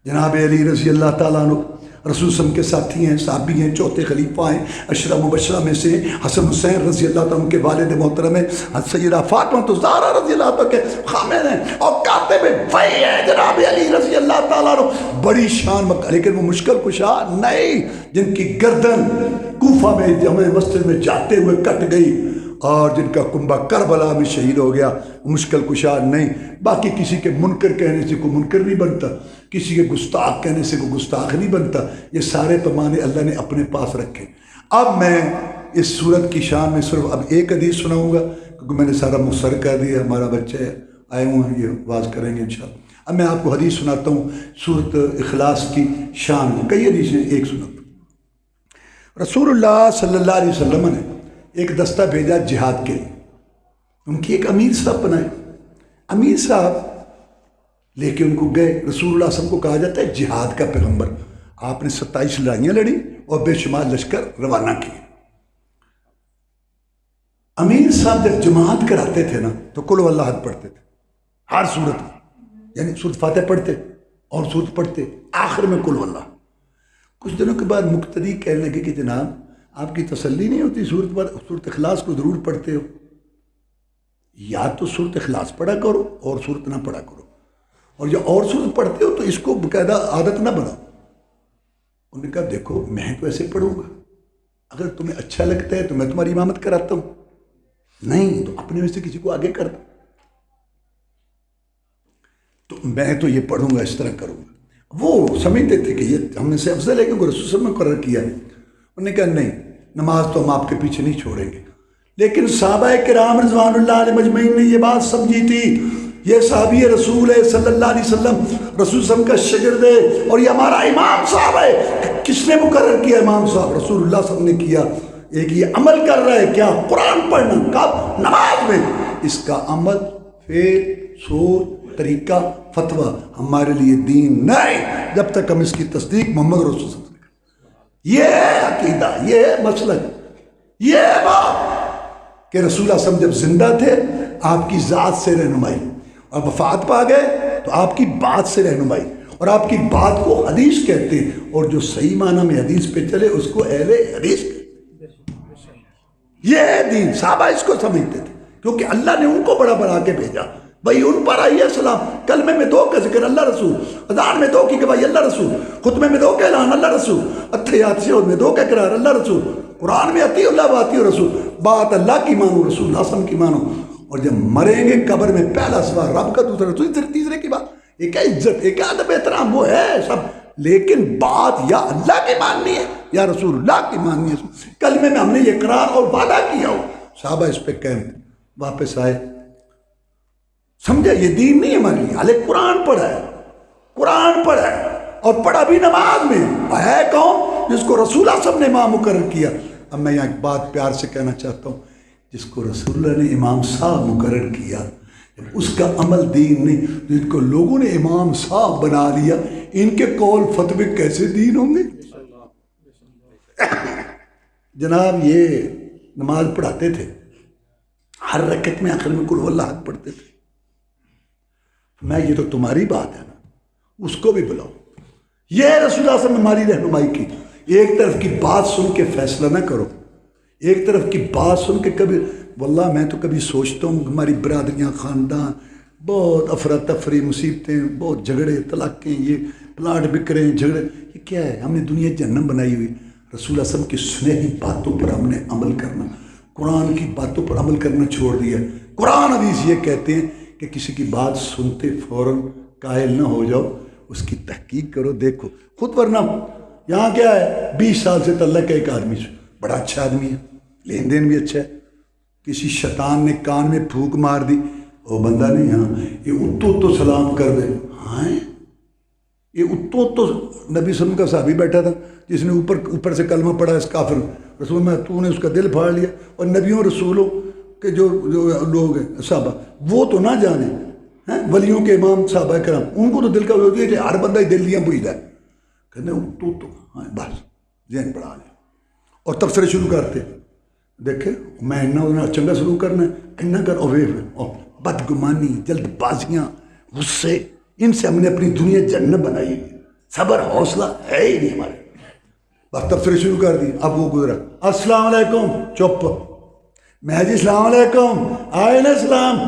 جناب علی رضی اللہ تعالیٰ عنہ، رسول وسلم کے ساتھی ہیں، صحابی ہیں، چوتھے خلیفہ ہیں، عشرہ مبشرہ میں سے حسن حسین رضی اللہ تعالیٰ عنہ کے والد محترم ہیں، سیدہ فاطمہ الزہرا رضی اللہ تعالیٰ کے خامد ہیں، اور کاتب وحی ہے جناب علی رضی اللہ تعالیٰ عنہ، بڑی شان مکہ، لیکن وہ مشکل کشا نہیں، جن کی گردن کوفہ میں جامع مسجد میں جاتے ہوئے کٹ گئی اور جن کا کنبہ کربلا میں شہید ہو گیا، مشکل کشا نہیں۔ باقی کسی کے منکر کہنے سے کوئی منکر نہیں بنتا، کسی کے گستاخ کہنے سے کوئی گستاخ نہیں بنتا، یہ سارے پیمانے اللہ نے اپنے پاس رکھے۔ اب میں اس صورت کی شان میں صرف اب ایک حدیث سناؤں گا، کیونکہ میں نے سارا مختصر کر دیا، ہمارا بچے آئے ہوئے ہیں، یہ واز کریں گے انشاءاللہ۔ اب میں آپ کو حدیث سناتا ہوں سورت اخلاص کی شان میں، کئی حدیثیں ایک سناتا ہوں۔ رسول اللہ صلی اللہ علیہ وسلم نے ایک دستہ بھیجا جہاد کے لیے، ان کی ایک امیر صاحب بنائے، امیر صاحب لے کے ان کو گئے۔ رسول اللہ صلی اللہ علیہ وسلم کو کہا جاتا ہے جہاد کا پیغمبر، آپ نے 27 لڑائیاں لڑی اور بے شمار لشکر روانہ کیے۔ امیر صاحب جب جماعت کراتے تھے نا تو قل واللہ احد پڑھتے تھے ہر صورت میں، یعنی سورۃ فاتح پڑھتے اور سورت پڑھتے، آخر میں قل واللہ۔ کچھ دنوں کے بعد مقتدی کہنے لگے کہ جناب آپ کی تسلی نہیں ہوتی، سورۃ اخلاص کو ضرور پڑھتے ہو، یا تو سورۃ اخلاص پڑھا کرو اور سورت نہ پڑھا کرو، اور یا اور سورت پڑھتے ہو تو اس کو باقاعدہ عادت نہ بناؤ۔ انہوں نے کہا دیکھو میں تو ایسے پڑھوں گا، اگر تمہیں اچھا لگتا ہے تو میں تمہاری امامت کراتا ہوں، نہیں تو اپنے میں سے کسی کو آگے کر دو، تو میں تو یہ پڑھوں گا، اس طرح کروں گا۔ وہ سمجھتے تھے کہ یہ ہم نے سے افضل ہے کہ رسول صلی اللہ علیہ وسلم نے مقرر کیا ہے۔ انہوں نے کہا نہیں، نماز تو ہم آپ کے پیچھے نہیں چھوڑیں گے۔ لیکن صحابہ کرام رضوان اللہ علیہ مجمعین نے یہ بات سمجھی تھی، یہ صحابی رسول ہے صلی اللہ علیہ وسلم، رسول صلی اللہ علیہ وسلم کا شاگرد ہے اور یہ ہمارا امام صاحب ہے۔ کس نے مقرر کیا امام صاحب؟ رسول اللہ صلی اللہ علیہ وسلم نے کیا۔ ایک یہ عمل کر رہا ہے، کیا؟ قرآن پڑھنا، کب؟ نماز میں۔ اس کا عمل، فعل، سوچ، طریقہ، فتویٰ ہمارے لیے دین نہیں جب تک ہم اس کی تصدیق محمد رسول صلی اللہ علیہ وسلم۔ یہ ہے عقیدہ، یہ ہے مسلک، یہ ہے بات کہ رسول اللہ صلی اللہ علیہ وسلم جب زندہ تھے آپ کی ذات سے رہنمائی، اور وفات پا گئے تو آپ کی بات سے رہنمائی، اور آپ کی بات کو حدیث کہتے ہیں، اور جو صحیح معنی میں حدیث پہ چلے اس کو اہل حدیث کہتے ہیں۔ یہ ہے دین۔ صحابہ اس کو سمجھتے تھے کیونکہ اللہ نے ان کو بڑا بڑا کے بھیجا، بھائی ان پر آئیے السلام، کلمے میں 2 کا ذکر اللہ رسول، اذان میں 2 کی گواہی اللہ رسول، خطبے میں 2 کا اعلان اللہ رسول، اتحیات شہود میں 2 کا اقرار اللہ رسول، قرآن میں اطیعوا اللہ واطیعوا الرسول، بات اللہ کی مانو، رسول اللہ صلی اللہ علیہ وسلم کی مانو، اور جب مریں گے قبر میں پہلا سوال رب کا، دوسرا رسول، تیسرے کی بات، ایک عزت، ایک ادب احترام، وہ ہے سب، لیکن بات یا اللہ کی ماننی ہے یا رسول اللہ کی ماننی ہے۔ کلمے میں ہم نے یہ اقرار اور وعدہ کیا ہو، صحابہ اس پہ قائم تھے۔ واپس آئے، سمجھا یہ دین نہیں ہمارے لیے، حالے قرآن پڑھا ہے، قرآن پڑھا ہے، اور پڑھا بھی نماز میں ہے کون؟ جس کو رسول اللہ صلی اللہ علیہ وسلم نے امام مقرر کیا۔ اب میں یہاں ایک بات پیار سے کہنا چاہتا ہوں، جس کو رسول اللہ نے امام صاحب مقرر کیا، اس کا عمل دین نہیں، جن کو لوگوں نے امام صاحب بنا لیا، ان کے قول فتوے کیسے دین ہوں گے؟ جناب یہ نماز پڑھاتے تھے، ہر رکعت میں آخر میں قل واللہ احد پڑھتے تھے۔ میں یہ تو تمہاری بات ہے نا، اس کو بھی بلاؤ۔ یہ رسول اللہ صلی اللہ علیہ وسلم نے ہماری رہنمائی کی۔ ایک طرف کی بات سن کے فیصلہ نہ کرو، ایک طرف کی بات سن کے کبھی، واللہ میں تو کبھی سوچتا ہوں ہماری برادریاں، خاندان، بہت افراتفری، مصیبتیں، بہت جھگڑے، طلاقیں، یہ پلاٹ بکرے، جھگڑے، یہ کیا ہے؟ ہم نے دنیا جہنم بنائی ہوئی۔ رسول اللہ صلی اللہ علیہ وسلم کی سنہری باتوں پر ہم نے عمل کرنا، قرآن کی باتوں پر عمل کرنا چھوڑ دیا۔ قرآن حدیث یہ کہتے ہیں کہ کسی کی بات سنتے فوراً قائل نہ ہو جاؤ، اس کی تحقیق کرو، دیکھو خود، ورنہ یہاں کیا ہے 20 سال سے تعلق ہے ایک آدمی سے، بڑا اچھا آدمی ہے، لین دین بھی اچھا ہے، کسی شیطان نے کان میں پھونک مار دی، وہ بندہ نہیں، ہاں یہ اتو سلام کر دے، ہاں یہ اتو نبی صلی اللہ علیہ وسلم کا صحابی بیٹھا تھا جس نے اوپر سے کلمہ پڑھا، اس کافر رسول میں تو نے اس کا دل پھاڑ لیا، اور نبیوں رسولوں کے جو لوگ ہیں صحابہ وہ تو نہ جانے، ولیوں کے امام صحابہ کرام ان کو تو دل کا ہوتی ہے کہ ہر بندہ دل دیا پوچھتا ہے، کہتے تو ہاں بس ذہن پڑھا لیا، اور تبصرے شروع کرتے، دیکھے میں چنگا سلوک کرنا ہے، اینا کر بدگمانی، جلد بازیاں، غصے، ان سے ہم نے اپنی دنیا جنت بنائی ہے، صبر حوصلہ ہے ہی نہیں ہمارے، بس تبصرے شروع کر دی، اب وہ گزرا، السلام علیکم، چپ، میں جی السلام علیکم، آئے نا اسلام،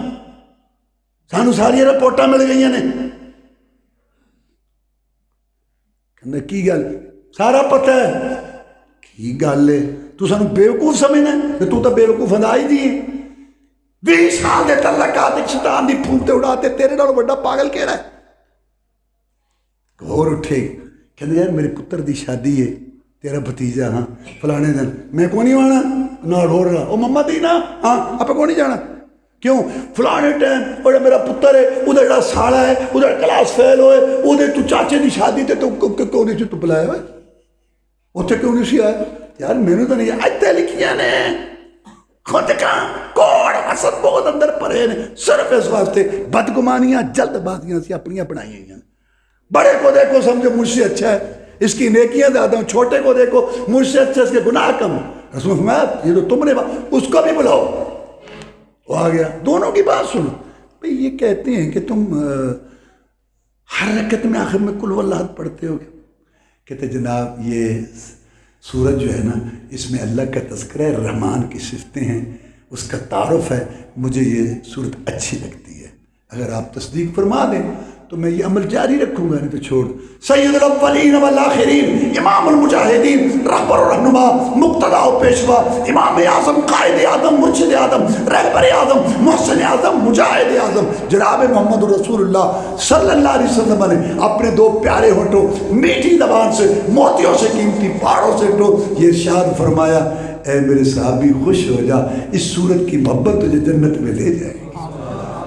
سانو ساری رپورٹاں مل گئی نے، کہنے کی گل سارا پتہ ہے، کی گل ہے تو سانو بیوقوف سمجھنا ہے، تو بیوقوف ہدائی دی ہے، 20 سال دے تعلقات ایک شیطان دی پھونکتے اڑاتے، تیرے نال بڑا پاگل کیڑا ہے؟ غور اٹھے، کہنے یار میرے پتر دی شادی ہے، تیرا بھتیجا ہاں فلانے دن، میں کو نہیں آنا نال ہو رہا، او مما دی نا ہاں آپ کو نہیں جانا، کیوں فلانے ٹائم اور میرا پتر ہے ادھر جڑا ساڑا ہے ادھر کلاس فیل ہوئے ادھر تو چاچے دی شادی تے تو کیوں نہیں تو بلایا ہوئے اتنے کیوں نہیں سی آیا یار، میں نے تو نہیں آیتیں لکھیاں نے خود کا کوڑ حسد بہت اندر پڑے نے، صرف اس واسطے بدگمانیاں جلد بازیاں سی اپنیاں بنائی ہیں، بڑے کو دیکھو سمجھو مجھ سے اچھا ہے، اس کی نیکیاں زیادہ ہیں، چھوٹے کو دیکھو مجھ سے اچھا، اس کے گناہ کم، رسول فرمایا یہ تو تم نے اس کو بھی بلاؤ، وہ آ گیا، دونوں کی بات سنو بھئی، یہ کہتے ہیں کہ تم ہر رکعت میں آخر میں قل واللہ پڑھتے ہو، کہتے جناب یہ سورج جو ہے نا اس میں اللہ کا تذکرہ ہے، رحمان کی صفتیں ہیں، اس کا تعارف ہے، مجھے یہ صورت اچھی لگتی ہے، اگر آپ تصدیق فرما دیں تو میں یہ عمل جاری رکھوں گا، نہیں تو چھوڑ۔ سید الاولین والآخرین، امام المجاہدین، رہبر و رہنما، مقتدیٰ و پیشوا، امام اعظم، قائد اعظم، مرشد اعظم، رہبر اعظم، محسن اعظم، مجاہد اعظم جناب محمد رسول اللہ صلی اللہ علیہ وسلم نے اپنے دو پیارے ہونٹوں، میٹھی زبان سے، موتیوں سے قیمتی پہاڑوں سے یہ ارشاد فرمایا، اے میرے صحابی خوش ہو جا، اس صورت کی محبت تجھے جنت میں لے جائے گی۔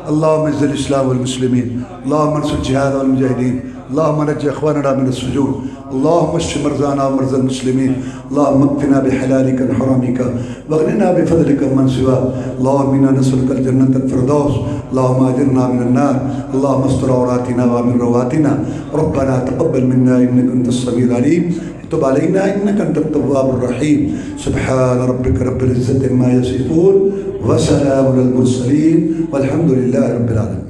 اللہم اعز الاسلام والمسلمین، اللہم انصر الجہاد والمجاہدین، اللہم نجی اخواننا من السجون، اللہم اشف مرضانا ومرضى المسلمین، اللہم اکفنا بحلالک عن حرامک واغننا بفضلک من سواک، اللہم انا نسألک الجنة الفردوس، اللہم اجرنا من النار، اللہم استر عوراتنا وامن رواتنا، ربنا تقبل منا انک انت السمیع العلیم، تب علینا انک انت التواب الرحیم، سبحان ربک رب العزة عما یصفون وسلام علی المرسلین والحمد للہ رب العالمین۔